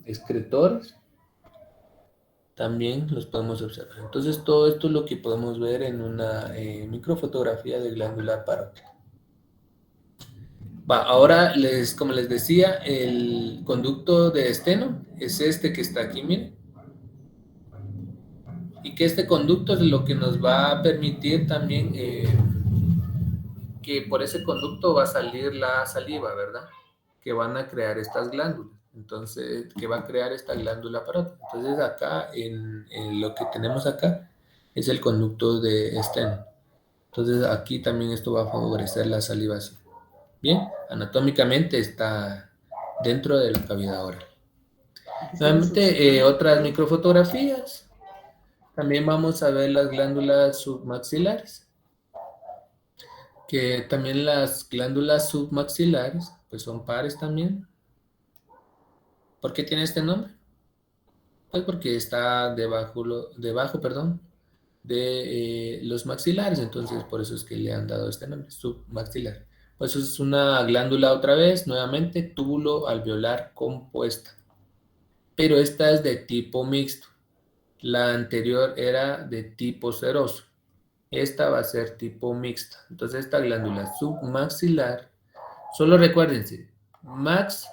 excretores, también los podemos observar. Entonces todo esto es lo que podemos ver en una microfotografía de glándula parótida. Ahora, como les decía, el conducto de esteno es este que está aquí, miren. Y que este conducto es lo que nos va a permitir también que por ese conducto va a salir la saliva, ¿verdad? que van a crear estas glándulas. Entonces, que va a crear esta glándula parótida. Entonces, acá, en lo que tenemos acá, es el conducto de Sten. Entonces, aquí también esto va a favorecer la salivación. Bien, anatómicamente está dentro de la cavidad oral. Nuevamente, otras microfotografías. También vamos a ver las glándulas submaxilares, que también las glándulas submaxilares, pues son pares también. ¿Por qué tiene este nombre? Pues porque está debajo, perdón, de los maxilares, entonces por eso es que le han dado este nombre, submaxilar. Pues es una glándula otra vez, nuevamente, túbulo alveolar compuesta, pero esta es de tipo mixto. La anterior era de tipo seroso. Esta va a ser tipo mixta. Entonces esta glándula submaxilar, solo recuérdense, max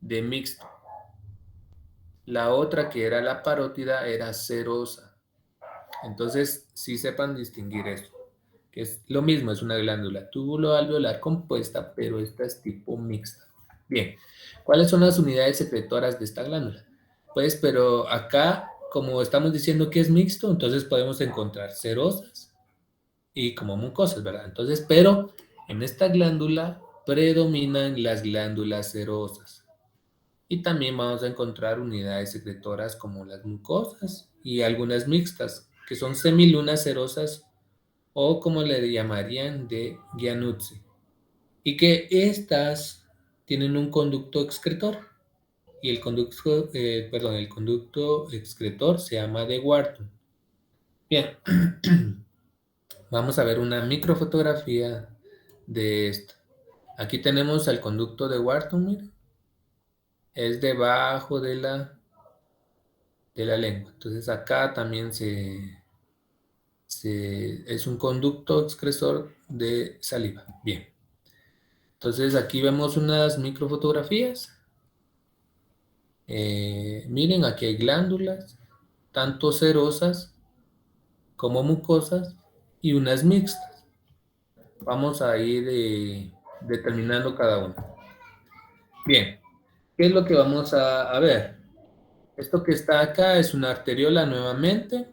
de mixto. La otra que era la parótida era serosa. Entonces sí sepan distinguir esto, que es lo mismo, es una glándula túbulo alveolar compuesta, pero esta es tipo mixta. Bien, ¿cuáles son las unidades secretoras de esta glándula? Pues, pero acá, como estamos diciendo que es mixto, entonces podemos encontrar serosas y como mucosas, ¿verdad? Entonces, pero en esta glándula predominan las glándulas serosas. Y también vamos a encontrar unidades secretoras como las mucosas y algunas mixtas, que son semilunas serosas o como le llamarían de Giannuzzi. Y que estas tienen un conducto excretor. Y el conducto excretor se llama de Wharton. Bien, vamos a ver una microfotografía de esto. Aquí tenemos el conducto de Wharton, miren. Es debajo de la lengua. Entonces acá también es un conducto excresor de saliva. Bien. Entonces aquí vemos unas microfotografías. Miren, aquí hay glándulas, tanto serosas como mucosas y unas mixtas. Vamos a ir determinando cada una. Bien, ¿qué es lo que vamos a ver? Esto que está acá es una arteriola nuevamente.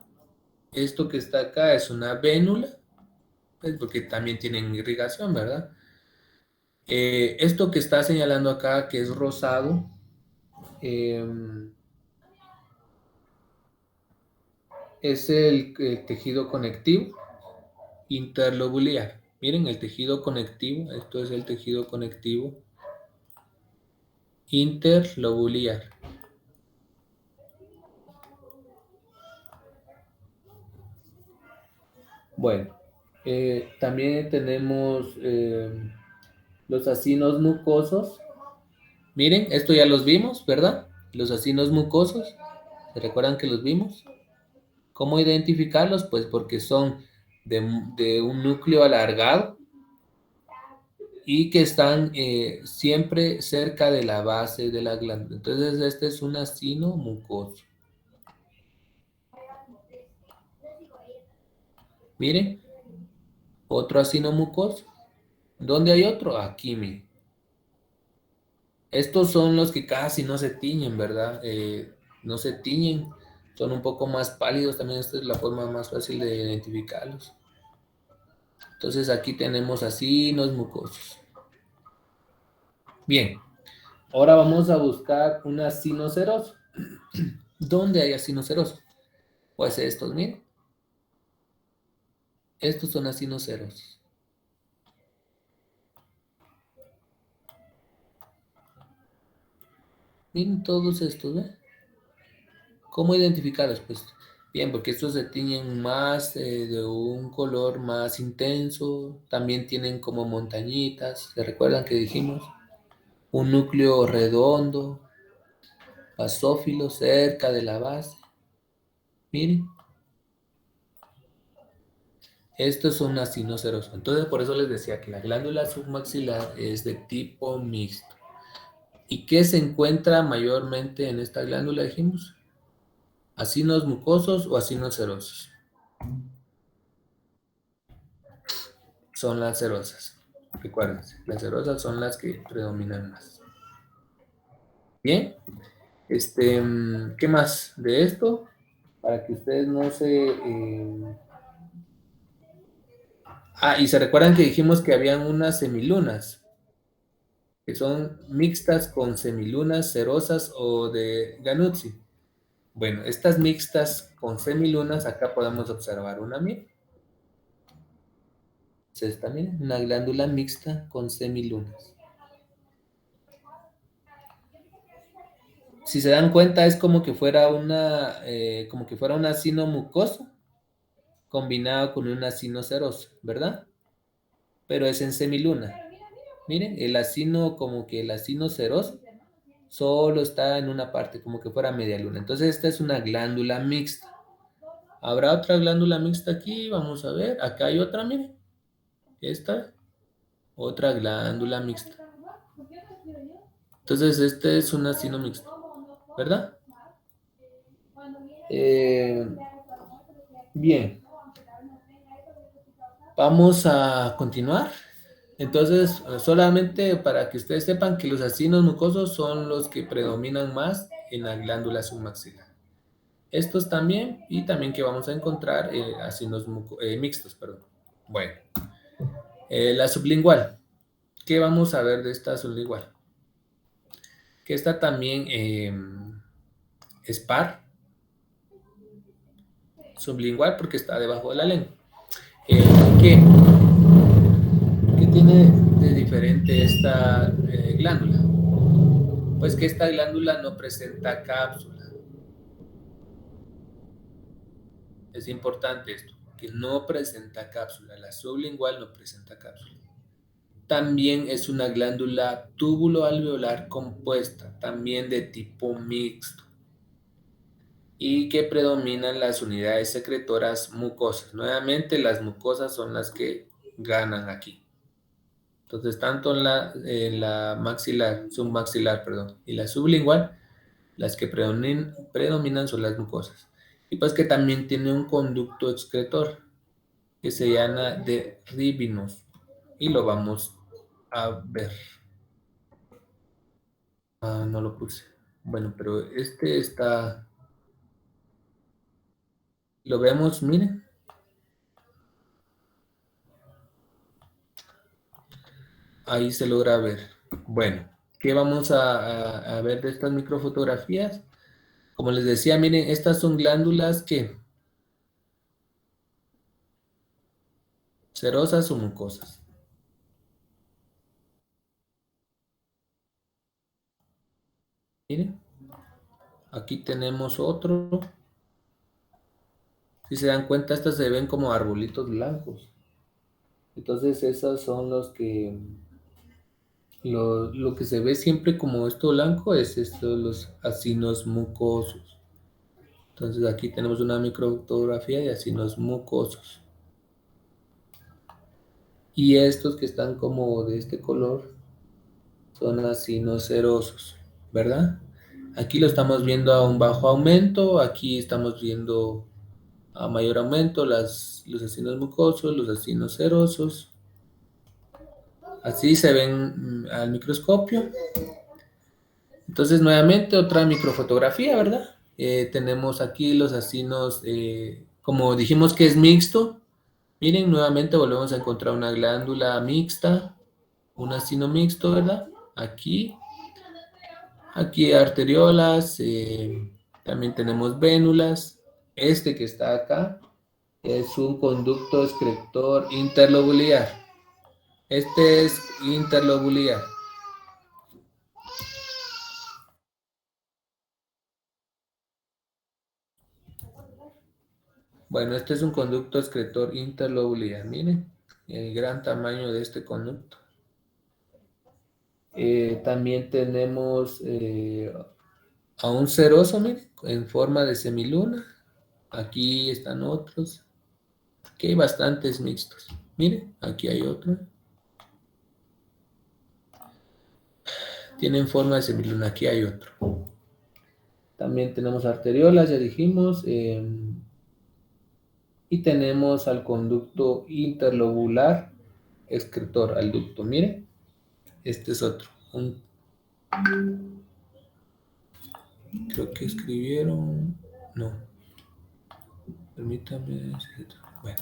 Esto que está acá es una vénula, pues porque también tienen irrigación, ¿verdad? Esto que está señalando acá, que es rosado, es el tejido conectivo interlobular. Miren el tejido conectivo, esto es el tejido conectivo interlobular. Bueno, también tenemos los acinos mucosos. Miren, esto ya los vimos, ¿verdad? Los acinos mucosos, ¿se recuerdan que los vimos? ¿Cómo identificarlos? Pues porque son de un núcleo alargado y que están siempre cerca de la base de la glándula. Entonces, este es un acino mucoso. Miren, otro acino mucoso. ¿Dónde hay otro? Aquí, miren. Estos son los que casi no se tiñen, ¿verdad? No se tiñen, son un poco más pálidos. También esta es la forma más fácil de identificarlos. Entonces, aquí tenemos acinos mucosos. Bien, ahora vamos a buscar un acino seroso. ¿Dónde hay acino seroso? Pues estos, miren. Estos son acinos serosos. Miren todos estos, ¿ven? ¿Cómo identificarlos? Pues bien, porque estos se tiñen más de un color más intenso. También tienen como montañitas. ¿Se recuerdan que dijimos? Un núcleo redondo, basófilo cerca de la base. Miren. Estos son acinos serosos. Entonces, por eso les decía que la glándula submaxilar es de tipo mixto. ¿Y qué se encuentra mayormente en esta glándula, dijimos? ¿Acinos mucosos o acinos serosos? Son las serosas. Recuérdense, las serosas son las que predominan más. Bien. ¿Qué más de esto? Para que ustedes no se... y se recuerdan que dijimos que habían unas semilunas, que son mixtas con semilunas cerosas o de Ganuzzi. Bueno, estas mixtas con semilunas, acá podemos observar una, miren. Es esta, miren, una glándula mixta con semilunas. Si se dan cuenta, es como que fuera un acino mucoso combinado con un acino seroso, ¿verdad? Pero es en semiluna. Miren, el acino seroso solo está en una parte, como que fuera media luna. Entonces esta es una glándula mixta. ¿Habrá otra glándula mixta aquí? Vamos a ver. Acá hay otra, miren. Esta, otra glándula mixta. Entonces este es un acino mixto, ¿verdad? Bien. Vamos a continuar. Entonces, solamente para que ustedes sepan que los acinos mucosos son los que predominan más en la glándula submaxilar. Estos también, y también que vamos a encontrar acinos mixtos, perdón. Bueno, la sublingual. ¿Qué vamos a ver de esta sublingual? Que esta también es par, sublingual porque está debajo de la lengua. ¿Qué tiene de diferente esta glándula? Pues que esta glándula no presenta cápsula. Es importante esto, que no presenta cápsula. La sublingual no presenta cápsula. También es una glándula túbulo-alveolar compuesta, también de tipo mixto, y que predominan las unidades secretoras mucosas. Nuevamente, las mucosas son las que ganan aquí. Entonces, tanto en la maxilar, submaxilar, perdón, y la sublingual, las que predominan son las mucosas. Y pues que también tiene un conducto excretor que se llama de Ribinos, y lo vamos a ver. No lo puse. Bueno, pero este está... Lo vemos, miren. Ahí se logra ver. Bueno, ¿qué vamos a ver de estas microfotografías? Como les decía, miren, estas son glándulas que cerosas o mucosas. Miren, aquí tenemos otro. Si se dan cuenta, estas se ven como arbolitos blancos. Entonces, esos son los que lo que se ve siempre como esto blanco es esto, los acinos mucosos. Entonces aquí tenemos una microfotografía de acinos mucosos. Y estos que están como de este color son acinos serosos, ¿verdad? Aquí lo estamos viendo a un bajo aumento, aquí estamos viendo a mayor aumento los acinos mucosos, los acinos serosos. Así se ven al microscopio. Entonces, nuevamente, otra microfotografía, ¿verdad? Tenemos aquí los acinos, como dijimos que es mixto. Miren, nuevamente volvemos a encontrar una glándula mixta, un acino mixto, ¿verdad? Aquí arteriolas, también tenemos vénulas. Este que está acá es un conducto excretor interlobular. Este es interlobular. Bueno, este es un conducto excretor interlobular. Miren el gran tamaño de este conducto. También tenemos a un seroso, miren, en forma de semiluna. Aquí están otros. Aquí hay bastantes mixtos. Miren, aquí hay otro. Tienen forma de semiluna. Aquí hay otro. También tenemos arteriolas, ya dijimos. Y tenemos al conducto interlobular excretor, al ducto. Miren, este es otro. Creo que escribieron... No. Permítame... Bueno.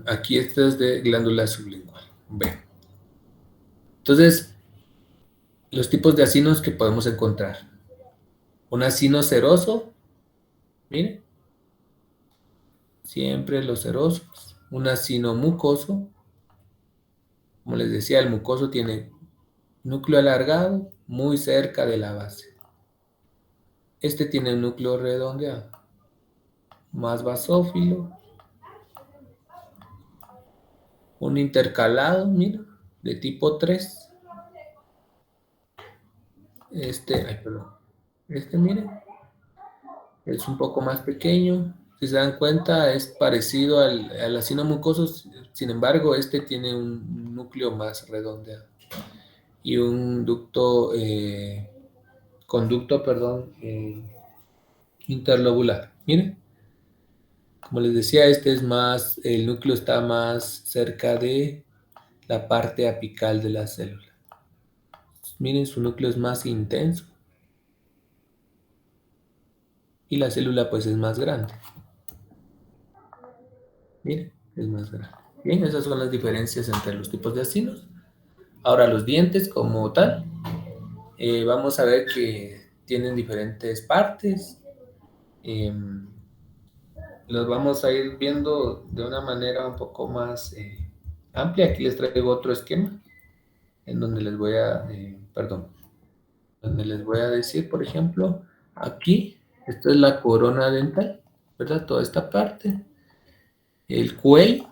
Aquí esta es de glándula sublingual. Bueno. Entonces, los tipos de acinos que podemos encontrar. Un acino seroso. Miren. Siempre los serosos. Un acino mucoso. Como les decía, el mucoso tiene núcleo alargado muy cerca de la base. Este tiene un núcleo redondeado, más basófilo. Un intercalado, mira, de tipo 3. Perdón. Miren, es un poco más pequeño. Si se dan cuenta, es parecido al acino mucoso. Sin embargo, este tiene un núcleo más redondeado y un conducto, perdón, interlobular. Miren, como les decía, el núcleo está más cerca de la parte apical de la célula. Miren, su núcleo es más intenso y la célula pues es más grande. Miren, es más grande. Bien, esas son las diferencias entre los tipos de acinos. Ahora los dientes como tal, vamos a ver que tienen diferentes partes. Los vamos a ir viendo de una manera un poco más amplia. Aquí les traigo otro esquema en donde donde les voy a decir, por ejemplo, aquí, esto es la corona dental, ¿verdad? Toda esta parte, el cuello,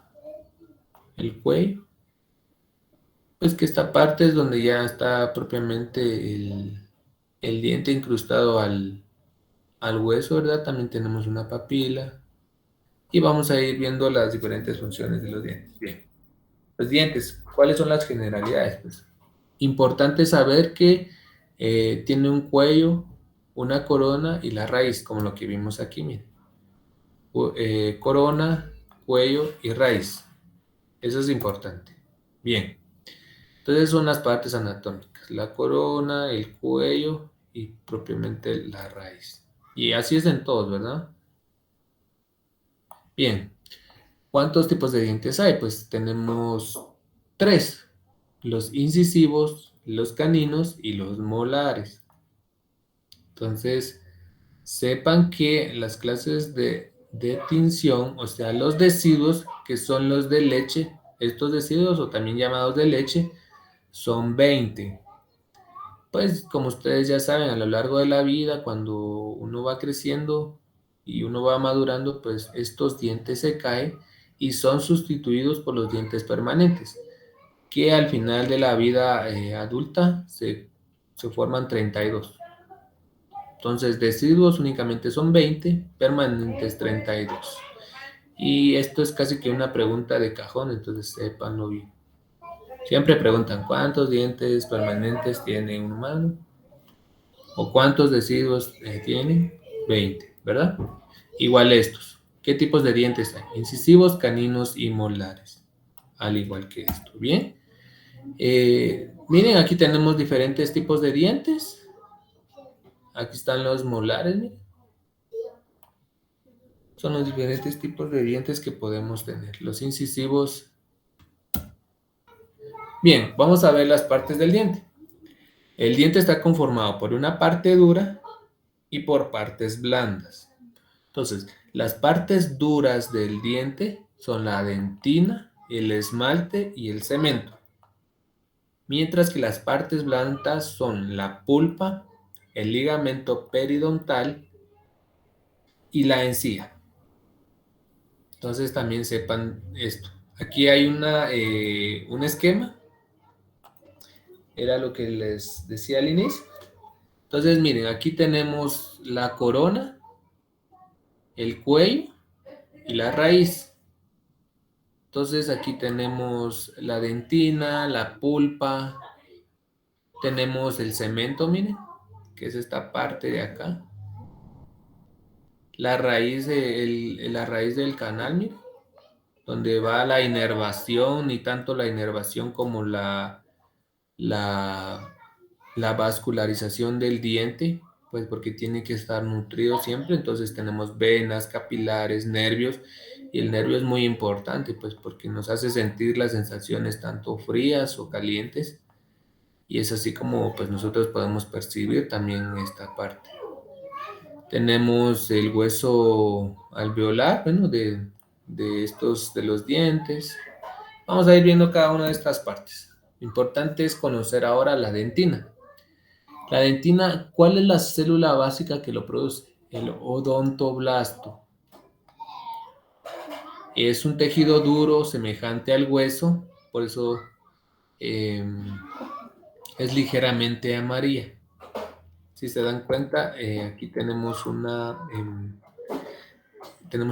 pues que esta parte es donde ya está propiamente el diente incrustado al hueso, ¿verdad? También tenemos una papila y vamos a ir viendo las diferentes funciones de los dientes. Bien, los dientes, ¿cuáles son las generalidades? Pues importante saber que tiene un cuello, una corona y la raíz, como lo que vimos aquí, miren. Corona, cuello y raíz. Eso es importante. Bien, entonces son las partes anatómicas, la corona, el cuello y propiamente la raíz. Y así es en todos, ¿verdad? Bien, ¿cuántos tipos de dientes hay? Pues tenemos tres, los incisivos, los caninos y los molares. Entonces, sepan que las clases de tinción, o sea, los deciduos, que son los de leche, estos deciduos o también llamados de leche, son 20. Pues como ustedes ya saben, a lo largo de la vida, cuando uno va creciendo y uno va madurando, pues estos dientes se caen y son sustituidos por los dientes permanentes, que al final de la vida adulta se forman 32. Entonces, deciduos únicamente son 20, permanentes 32. Y esto es casi que una pregunta de cajón, entonces sépanlo bien. Siempre preguntan, ¿cuántos dientes permanentes tiene un humano? ¿O cuántos deciduos tiene? 20, ¿verdad? Igual estos. ¿Qué tipos de dientes hay? Incisivos, caninos y molares. Al igual que esto, ¿bien? Miren, aquí tenemos diferentes tipos de dientes. Aquí están los molares, miren. Son los diferentes tipos de dientes que podemos tener. Los incisivos. Bien, vamos a ver las partes del diente. El diente está conformado por una parte dura y por partes blandas. Entonces, las partes duras del diente son la dentina, el esmalte y el cemento. Mientras que las partes blandas son la pulpa, el ligamento periodontal y la encía. Entonces también sepan esto. Aquí hay un esquema, era lo que les decía al inicio. Entonces miren, aquí tenemos la corona, el cuello y la raíz. Entonces aquí tenemos la dentina, la pulpa, tenemos el cemento, miren, que es esta parte de acá. La raíz del canal, miren, donde va la inervación, y tanto la inervación como la vascularización del diente. pues porque tiene que estar nutrido siempre. Entonces tenemos venas, capilares, nervios, y el nervio es muy importante, pues porque nos hace sentir las sensaciones tanto frías o calientes, y es así como pues nosotros podemos percibir también esta parte. Tenemos el hueso alveolar, bueno, de los dientes. Vamos a ir viendo cada una de estas partes. Lo importante es conocer ahora la dentina. La dentina, ¿cuál es la célula básica que lo produce? El odontoblasto. Es un tejido duro semejante al hueso, por eso eh, es ligeramente amarilla. Si se dan cuenta, aquí tenemos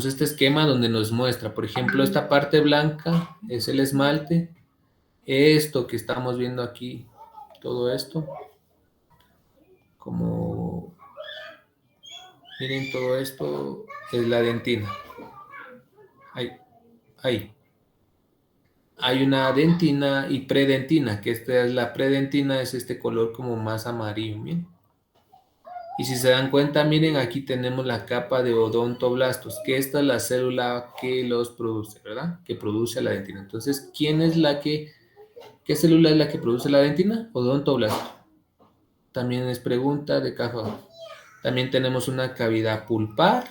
este esquema donde nos muestra, por ejemplo, esta parte blanca es el esmalte, esto que estamos viendo aquí, todo esto, como miren, todo esto es la dentina. Ahí. Hay una dentina y predentina, que esta es la predentina, es este color como más amarillo, miren. Y si se dan cuenta, miren, aquí tenemos la capa de odontoblastos, que esta es la célula que los produce, ¿verdad? Que produce la dentina. Entonces, ¿qué célula es la que produce la dentina? Odontoblasto. También es pregunta de caja. También tenemos una cavidad pulpar,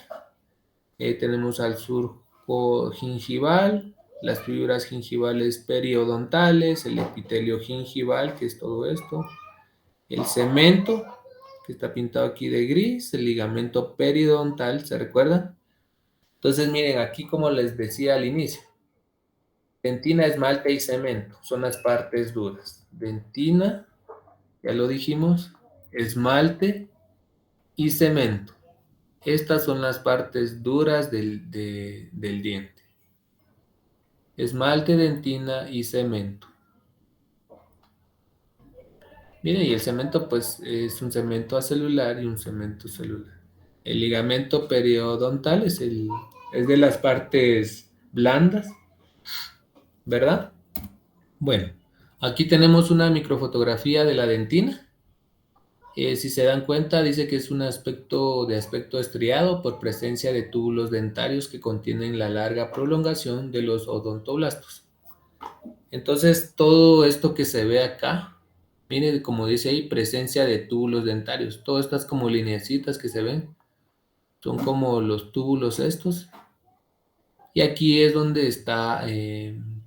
tenemos al surco gingival, las fibras gingivales periodontales, el epitelio gingival, que es todo esto, el cemento, que está pintado aquí de gris, el ligamento periodontal, ¿se recuerda? Entonces, miren, aquí como les decía al inicio, dentina, esmalte y cemento son las partes duras. Dentina, ya lo dijimos, esmalte y cemento. Estas son las partes duras del diente. Esmalte, dentina y cemento. Miren, y el cemento pues es un cemento acelular y un cemento celular. El ligamento periodontal es de las partes blandas, ¿verdad? Bueno, aquí tenemos una microfotografía de la dentina. Si se dan cuenta, dice que es un de aspecto estriado por presencia de túbulos dentarios que contienen la larga prolongación de los odontoblastos. Entonces, todo esto que se ve acá, mire, como dice ahí, presencia de túbulos dentarios. Todas estas como lineecitas que se ven, son como los túbulos estos. Y aquí es donde está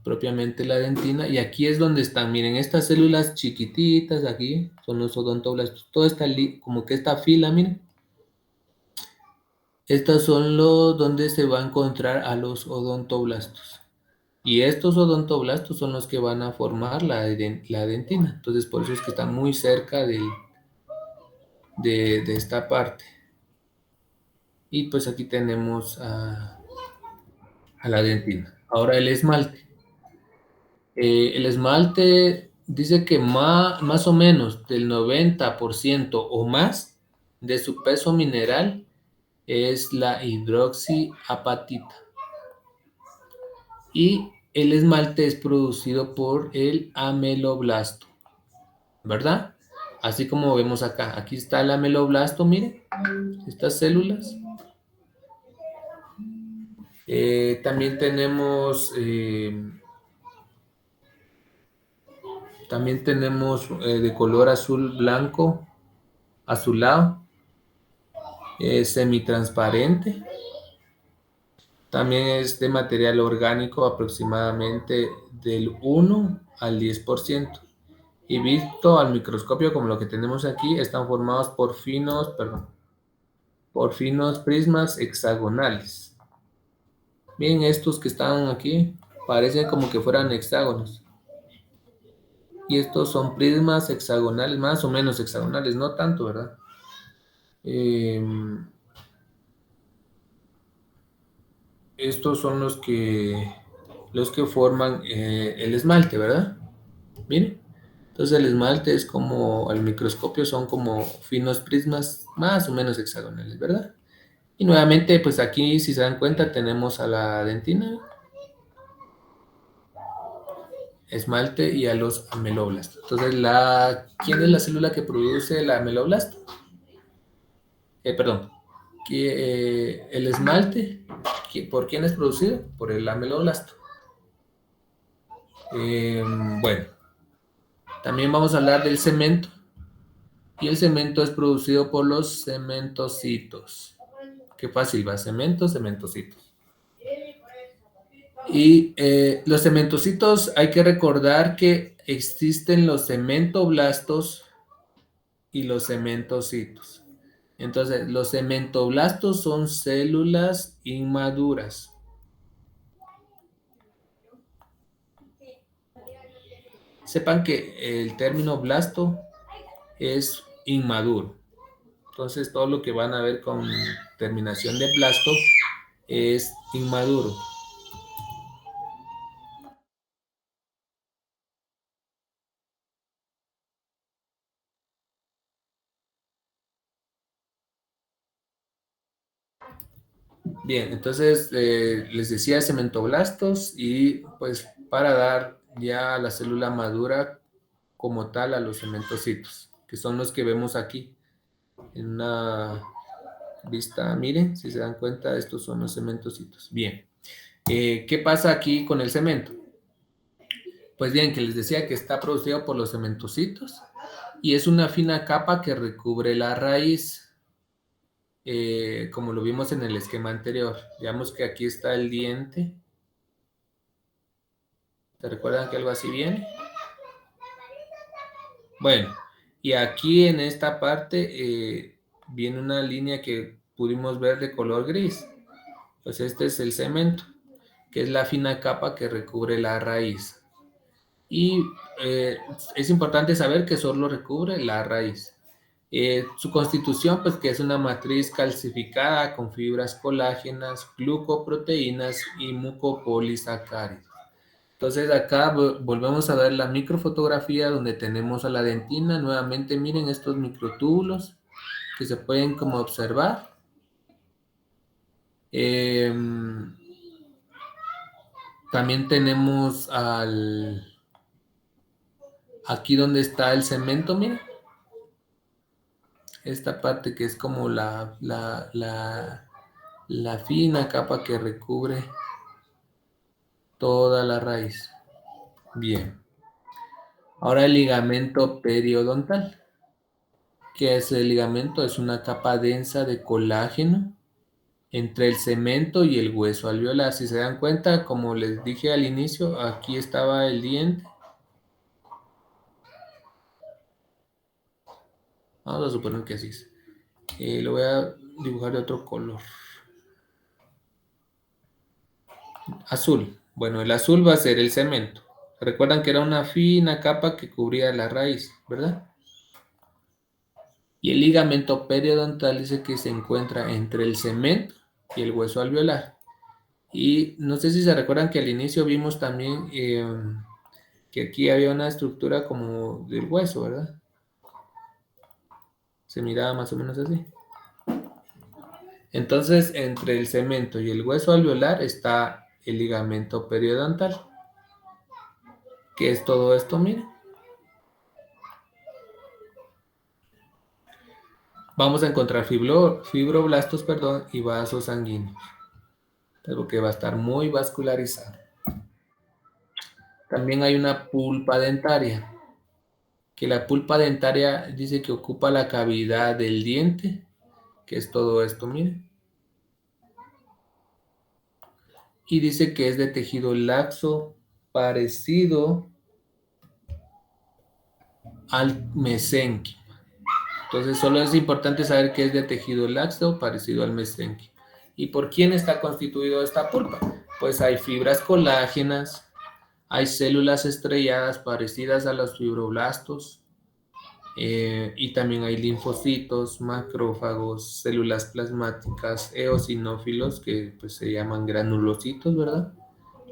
propiamente la dentina. Y aquí es donde están, miren, estas células chiquititas aquí, son los odontoblastos. Toda esta, como que esta fila, miren. Estas son los donde se va a encontrar a los odontoblastos. Y estos odontoblastos son los que van a formar la dentina. Entonces, por eso es que están muy cerca de esta parte. Y pues aquí tenemos a la dentina. Ahora el esmalte. El esmalte dice que más o menos del 90% o más de su peso mineral es la hidroxiapatita. Y el esmalte es producido por el ameloblasto, ¿verdad? Así como vemos acá. Aquí está el ameloblasto, miren, estas células. También tenemos de color azul blanco, azulado, semitransparente. También es de material orgánico aproximadamente del 1 al 10%. Y visto al microscopio como lo que tenemos aquí, están formados por finos prismas hexagonales. Miren estos que están aquí, parecen como que fueran hexágonos. Y estos son prismas hexagonales, más o menos hexagonales, no tanto, ¿verdad? Estos son los que forman el esmalte, ¿verdad? Miren. Entonces el esmalte es como, al microscopio son como finos prismas más o menos hexagonales, ¿verdad? Y nuevamente, pues aquí, si se dan cuenta, tenemos a la dentina, esmalte y a los ameloblastos. Entonces, ¿quién es la célula que produce el ameloblasto? perdón, el esmalte, ¿por quién es producido? Por el ameloblasto. Bueno, también vamos a hablar del cemento. Y el cemento es producido por los cementocitos. Qué fácil va, cemento, cementocitos. Y los cementocitos, hay que recordar que existen los cementoblastos y los cementocitos. Entonces, los cementoblastos son células inmaduras. Sepan que el término blasto es inmaduro. Entonces, todo lo que van a ver con terminación de blasto es inmaduro. Bien, entonces les decía cementoblastos y pues para dar ya la célula madura como tal a los cementocitos, que son los que vemos aquí en una vista. Miren, si se dan cuenta, estos son los cementocitos. Bien, ¿qué pasa aquí con el cemento? Pues bien, que les decía que está producido por los cementocitos y es una fina capa que recubre la raíz, como lo vimos en el esquema anterior. Veamos que aquí está el diente. ¿Se recuerdan que algo así viene? Bueno, y aquí en esta parte viene una línea que pudimos ver de color gris. Pues este es el cemento, que es la fina capa que recubre la raíz. Y es importante saber que solo recubre la raíz. Su constitución, pues que es una matriz calcificada con fibras colágenas, glucoproteínas y mucopolisacáridos. Entonces acá volvemos a ver la microfotografía donde tenemos a la dentina. Nuevamente miren estos microtúbulos que se pueden como observar. También tenemos aquí donde está el cemento, miren. Esta parte que es como la fina capa que recubre toda la raíz. Bien. Ahora el ligamento periodontal. ¿Qué es el ligamento? Es una capa densa de colágeno entre el cemento y el hueso alveolar. Si se dan cuenta, como les dije al inicio, aquí estaba el diente. Vamos a suponer que así es. Lo voy a dibujar de otro color. Azul. Bueno, el azul va a ser el cemento. Recuerdan que era una fina capa que cubría la raíz, ¿verdad? Y el ligamento periodontal dice que se encuentra entre el cemento y el hueso alveolar. Y no sé si se recuerdan que al inicio vimos también que aquí había una estructura como del hueso, ¿verdad? Se miraba más o menos así. Entonces, entre el cemento y el hueso alveolar está el ligamento periodontal. ¿Qué es todo esto? Miren. Vamos a encontrar fibroblastos, perdón, y vasos sanguíneos. Algo que va a estar muy vascularizado. También hay una pulpa dentaria, que la pulpa dentaria dice que ocupa la cavidad del diente, que es todo esto, miren. Y dice que es de tejido laxo parecido al mesenquio. Entonces solo es importante saber que es de tejido laxo parecido al mesenquio. ¿Y por quién está constituido esta pulpa? Pues hay fibras colágenas, hay células estrelladas parecidas a los fibroblastos, y también hay linfocitos, macrófagos, células plasmáticas, eosinófilos, que pues se llaman granulocitos, ¿verdad?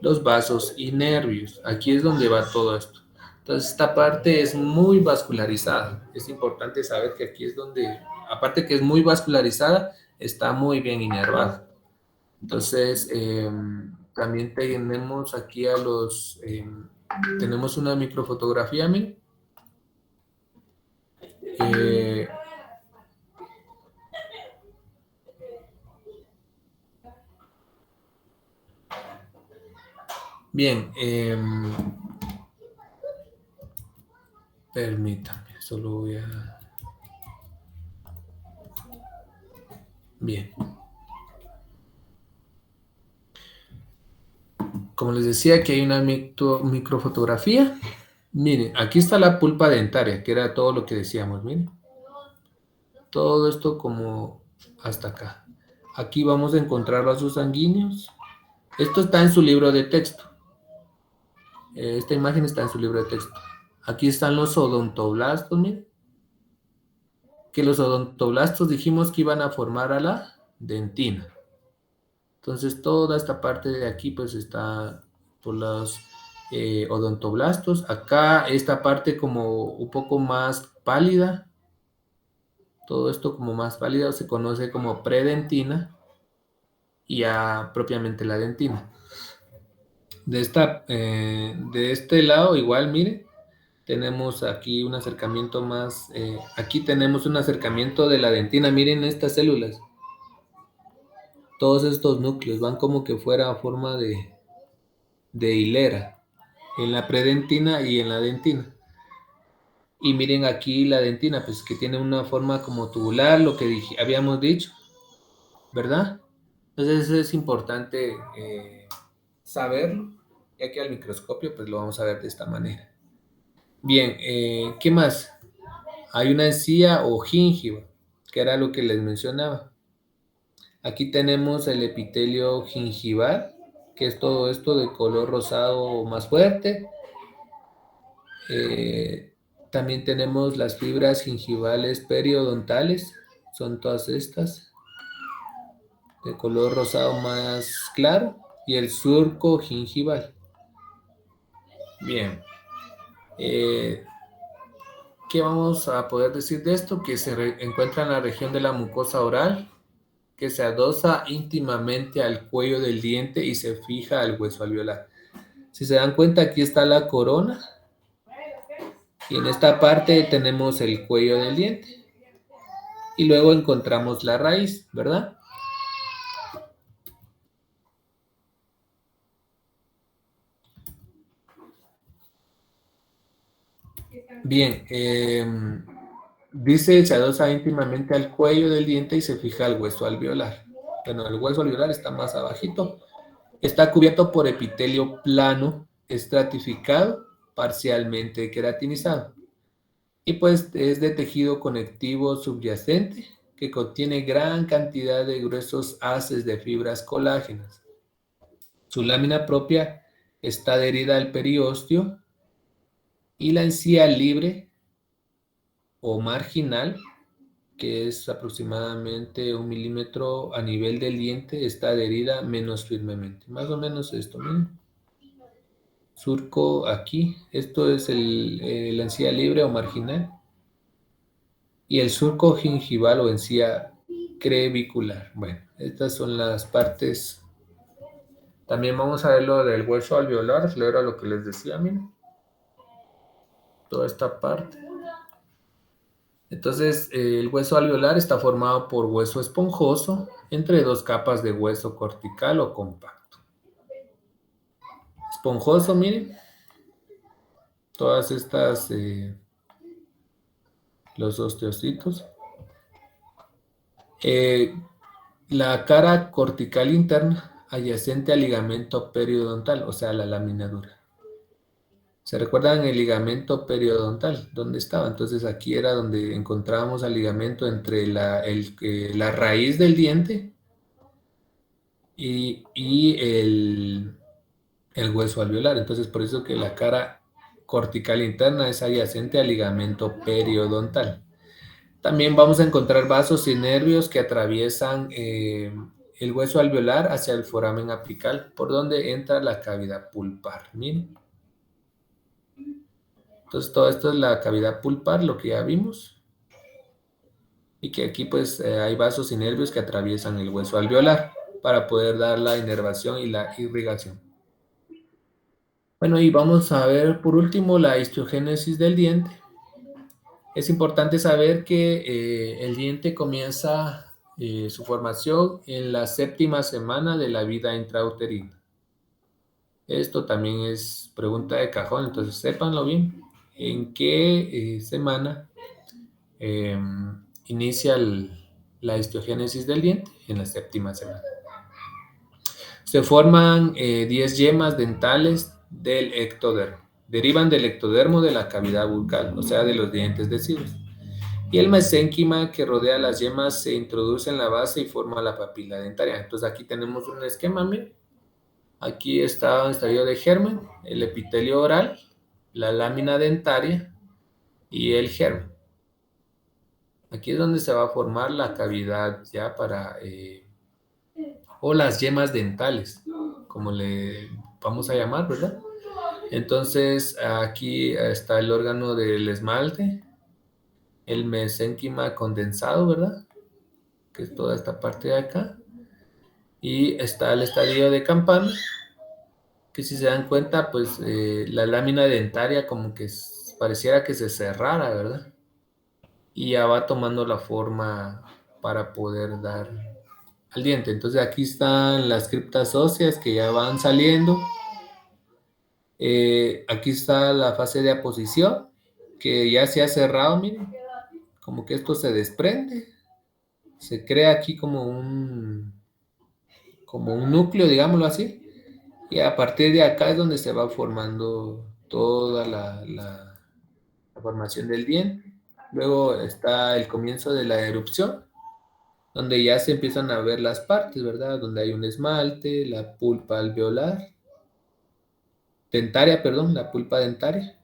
Los vasos y nervios. Aquí es donde va todo esto. Entonces esta parte es muy vascularizada. Es importante saber que aquí es donde, aparte que es muy vascularizada, está muy bien inervada. Entonces también tenemos aquí tenemos una microfotografía, miren. Bien, permítame, solo voy a... Bien. Como les decía que hay una microfotografía. Miren, aquí está la pulpa dentaria, que era todo lo que decíamos, miren. Todo esto como hasta acá. Aquí vamos a encontrar vasos sanguíneos. Esto está en su libro de texto. Esta imagen está en su libro de texto. Aquí están los odontoblastos, miren. Que los odontoblastos dijimos que iban a formar a la dentina. Entonces toda esta parte de aquí pues está por los odontoblastos. Acá esta parte como un poco más pálida. Todo esto como más pálido se conoce como predentina y ya propiamente la dentina. De este lado igual, mire, tenemos aquí un acercamiento más, aquí tenemos un acercamiento de la dentina. Miren estas células, todos estos núcleos van como que fuera a forma de hilera en la predentina y en la dentina. Y miren aquí la dentina, pues que tiene una forma como tubular, lo que habíamos dicho, ¿verdad? Entonces es importante saberlo, ya que al microscopio pues lo vamos a ver de esta manera. Bien, ¿qué más? Hay una encía o gingiva, que era lo que les mencionaba. Aquí tenemos el epitelio gingival, que es todo esto de color rosado más fuerte. Eh, También tenemos las fibras gingivales periodontales, son todas estas, de color rosado más claro, y el surco gingival. Bien, eh, ¿qué vamos a poder decir de esto? Que se encuentra en la región de la mucosa oral, que se adosa íntimamente al cuello del diente y se fija al hueso alveolar. Si se dan cuenta, aquí está la corona y en esta parte tenemos el cuello del diente y luego encontramos la raíz, ¿verdad? Bien, dice se adosa íntimamente al cuello del diente y se fija al hueso alveolar. Bueno, el hueso alveolar está más abajito. Está cubierto por epitelio plano, estratificado, parcialmente queratinizado. Y pues es de tejido conectivo subyacente que contiene gran cantidad de gruesos haces de fibras colágenas. Su lámina propia está adherida al periósteo y la encía libre o marginal, que es aproximadamente 1 milímetro a nivel del diente, está adherida menos firmemente. Más o menos esto, miren. Surco aquí, esto es la encía libre o marginal. Y el surco gingival o encía crevicular. Bueno, estas son las partes. También vamos a ver lo del hueso alveolar, lo era lo que les decía, miren. Toda esta parte. Entonces, el hueso alveolar está formado por hueso esponjoso entre dos capas de hueso cortical o compacto. Esponjoso, miren. Todas estas, los osteocitos. Eh, la cara cortical interna adyacente al ligamento periodontal, o sea, la lámina dura. ¿Se recuerdan el ligamento periodontal? ¿Dónde estaba? Entonces aquí era donde encontrábamos el ligamento entre la raíz del diente y el hueso alveolar. Entonces por eso que la cara cortical interna es adyacente al ligamento periodontal. También vamos a encontrar vasos y nervios que atraviesan el hueso alveolar hacia el foramen apical, por donde entra la cavidad pulpar. Miren. Entonces todo esto es la cavidad pulpar, lo que ya vimos. Y que aquí pues hay vasos y nervios que atraviesan el hueso alveolar para poder dar la inervación y la irrigación. Bueno, y vamos a ver por último la histiogénesis del diente. Es importante saber que el diente comienza su formación en la 7ª semana de la vida intrauterina. Esto también es pregunta de cajón, entonces sépanlo bien. ¿En qué semana eh, inicia la histogénesis del diente? En la séptima semana. Se forman 10 yemas dentales del ectodermo. Derivan del ectodermo de la cavidad bucal, o sea, de los dientes deciduos. Y el mesénquima que rodea las yemas se introduce en la base y forma la papila dentaria. Entonces aquí tenemos un esquema, miren. Aquí está un estadio de germen, el epitelio oral, la lámina dentaria y el germen. Aquí es donde se va a formar la cavidad ya o las yemas dentales, como le vamos a llamar, ¿verdad? Entonces aquí está el órgano del esmalte, el mesénquima condensado, ¿verdad? Que es toda esta parte de acá. Y está el estadio de campana, que si se dan cuenta, pues la lámina dentaria como que pareciera que se cerrara, ¿verdad? Y ya va tomando la forma para poder dar al diente. Entonces aquí están las criptas óseas que ya van saliendo. Aquí está la fase de aposición, que ya se ha cerrado, miren, como que esto se desprende. Se crea aquí como un núcleo, digámoslo así. Y a partir de acá es donde se va formando toda la formación del diente. Luego está el comienzo de la erupción, donde ya se empiezan a ver las partes, ¿verdad? Donde hay un esmalte, la pulpa alveolar, dentaria, perdón, la pulpa dentaria,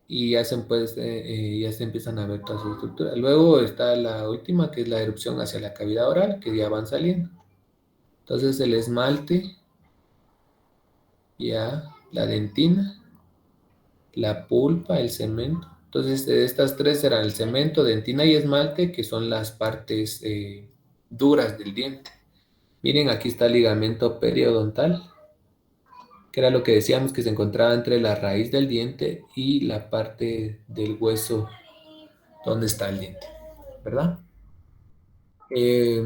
y ya se empiezan a ver todas sus estructuras. Luego está la última, que es la erupción hacia la cavidad oral, que ya van saliendo. Entonces el esmalte, ya la dentina, la pulpa, el cemento. Entonces, estas tres eran el cemento, dentina y esmalte, que son las partes duras del diente. Miren, aquí está el ligamento periodontal, que era lo que decíamos que se encontraba entre la raíz del diente y la parte del hueso donde está el diente, ¿verdad? Eh,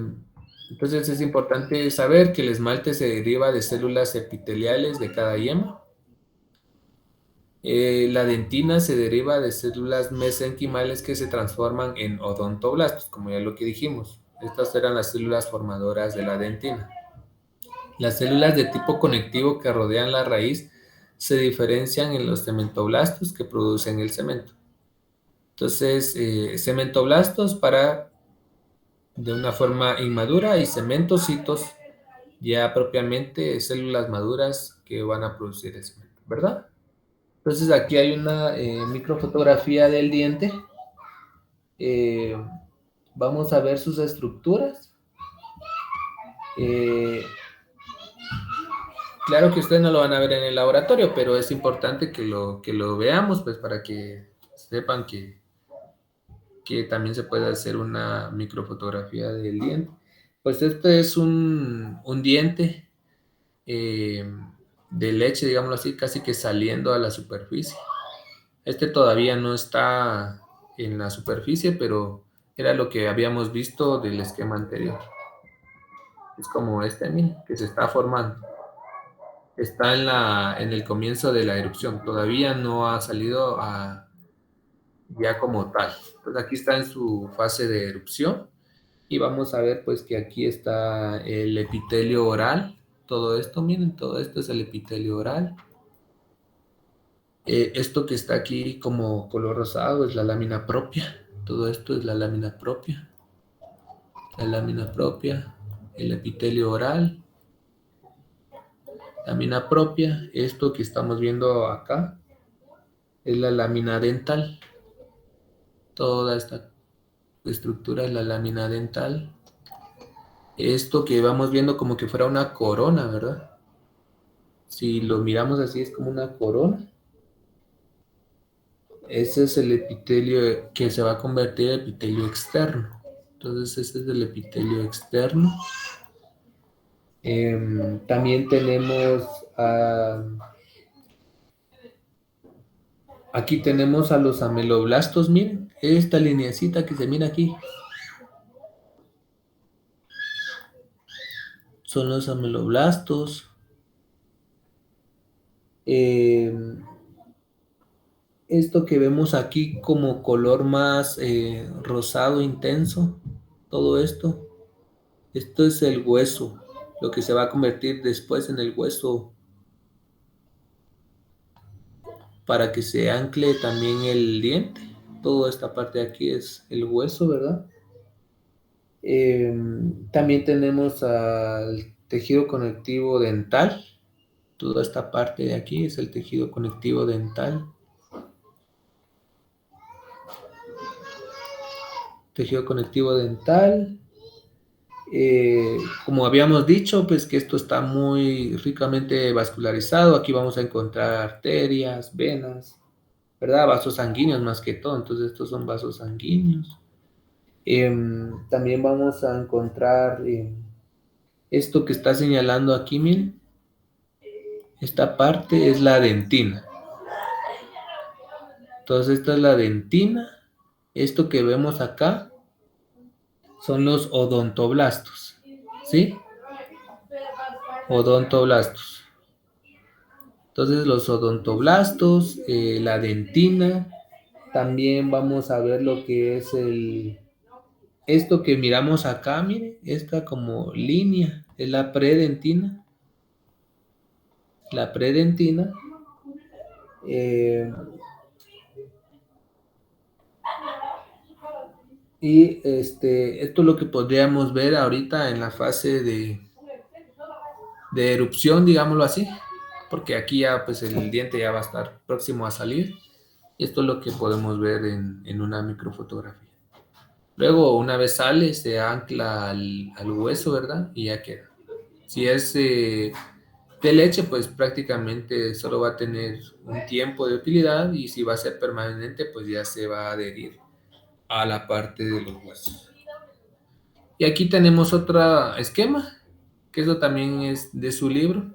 entonces es importante saber que el esmalte se deriva de células epiteliales de cada yema. La dentina se deriva de células mesenquimales que se transforman en odontoblastos, como ya lo que dijimos. Estas eran las células formadoras de la dentina. Las células de tipo conectivo que rodean la raíz se diferencian en los cementoblastos que producen el cemento. Entonces, cementoblastos para de una forma inmadura y cementocitos ya propiamente células maduras que van a producir el cemento, ¿verdad? Entonces aquí hay una microfotografía del diente. Eh, Vamos a ver sus estructuras. Eh, claro que ustedes no lo van a ver en el laboratorio, pero es importante que lo veamos, pues para que sepan que también se puede hacer una microfotografía del diente. Pues este es un diente eh, de leche, digámoslo así, casi que saliendo a la superficie. Este todavía no está en la superficie, pero era lo que habíamos visto del esquema anterior. Es como este, miren, que se está formando. Está en el comienzo de la erupción. Todavía no ha salido ya como tal. Entonces aquí está en su fase de erupción. Y vamos a ver pues que aquí está el epitelio oral. Todo esto, miren, todo esto es el epitelio oral. Esto que está aquí como color rosado es la lámina propia. Todo esto es la lámina propia. La lámina propia, el epitelio oral, lámina propia. Esto que estamos viendo acá es la lámina dental. Toda esta estructura es la lámina dental. Esto que vamos viendo como que fuera una corona, ¿verdad? Si lo miramos así es como una corona. Ese es el epitelio que se va a convertir en epitelio externo. Entonces ese es el epitelio externo. También tenemos aquí tenemos a los ameloblastos, miren, esta lineacita que se mira aquí son los ameloblastos. Eh, Esto que vemos aquí como color más rosado intenso, todo esto es el hueso, lo que se va a convertir después en el hueso para que se ancle también el diente. Toda esta parte de aquí es el hueso, ¿verdad? Eh, También tenemos al tejido conectivo dental. Toda esta parte de aquí es el tejido conectivo dental. Tejido conectivo dental. Como habíamos dicho, pues que esto está muy ricamente vascularizado. Aquí vamos a encontrar arterias, venas, ¿verdad? Vasos sanguíneos más que todo. Entonces estos son vasos sanguíneos. También vamos a encontrar esto que está señalando aquí, miren. Esta parte es la dentina. Entonces esta es la dentina. Esto que vemos acá son los odontoblastos. ¿Sí? Odontoblastos. Entonces los odontoblastos, la dentina, también vamos a ver lo que es esto que miramos acá, mire, esta como línea, es la predentina. La predentina. eh, Esto es lo que podríamos ver ahorita en la fase de erupción, digámoslo así, porque aquí ya pues el diente ya va a estar próximo a salir. Y esto es lo que podemos ver en una microfotografía. Luego, una vez sale, se ancla al hueso, ¿verdad? Y ya queda. Si es de leche, pues prácticamente solo va a tener un tiempo de utilidad y si va a ser permanente, pues ya se va a adherir a la parte de los huesos. Y aquí tenemos otro esquema, que eso también es de su libro,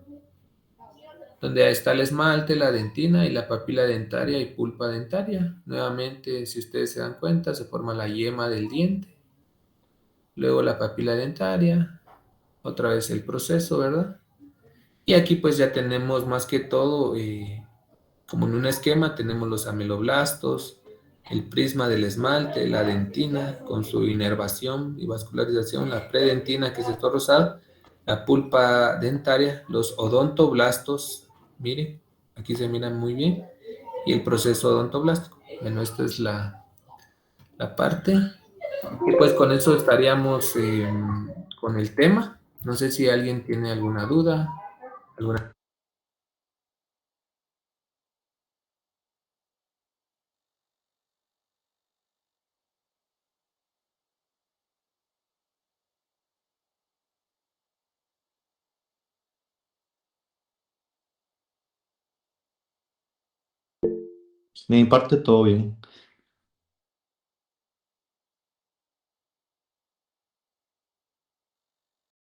donde está el esmalte, la dentina y la papila dentaria y pulpa dentaria. Nuevamente, si ustedes se dan cuenta, se forma la yema del diente, luego la papila dentaria, otra vez el proceso, ¿verdad? Y aquí pues ya tenemos más que todo, como en un esquema, tenemos los ameloblastos, el prisma del esmalte, la dentina con su inervación y vascularización, la predentina que es esto rosado, la pulpa dentaria, los odontoblastos, miren, aquí se miran muy bien, y el proceso odontoblástico. Bueno, esta es la parte. Y pues con eso estaríamos con el tema. No sé si alguien tiene alguna duda, alguna... De mi parte, todo bien.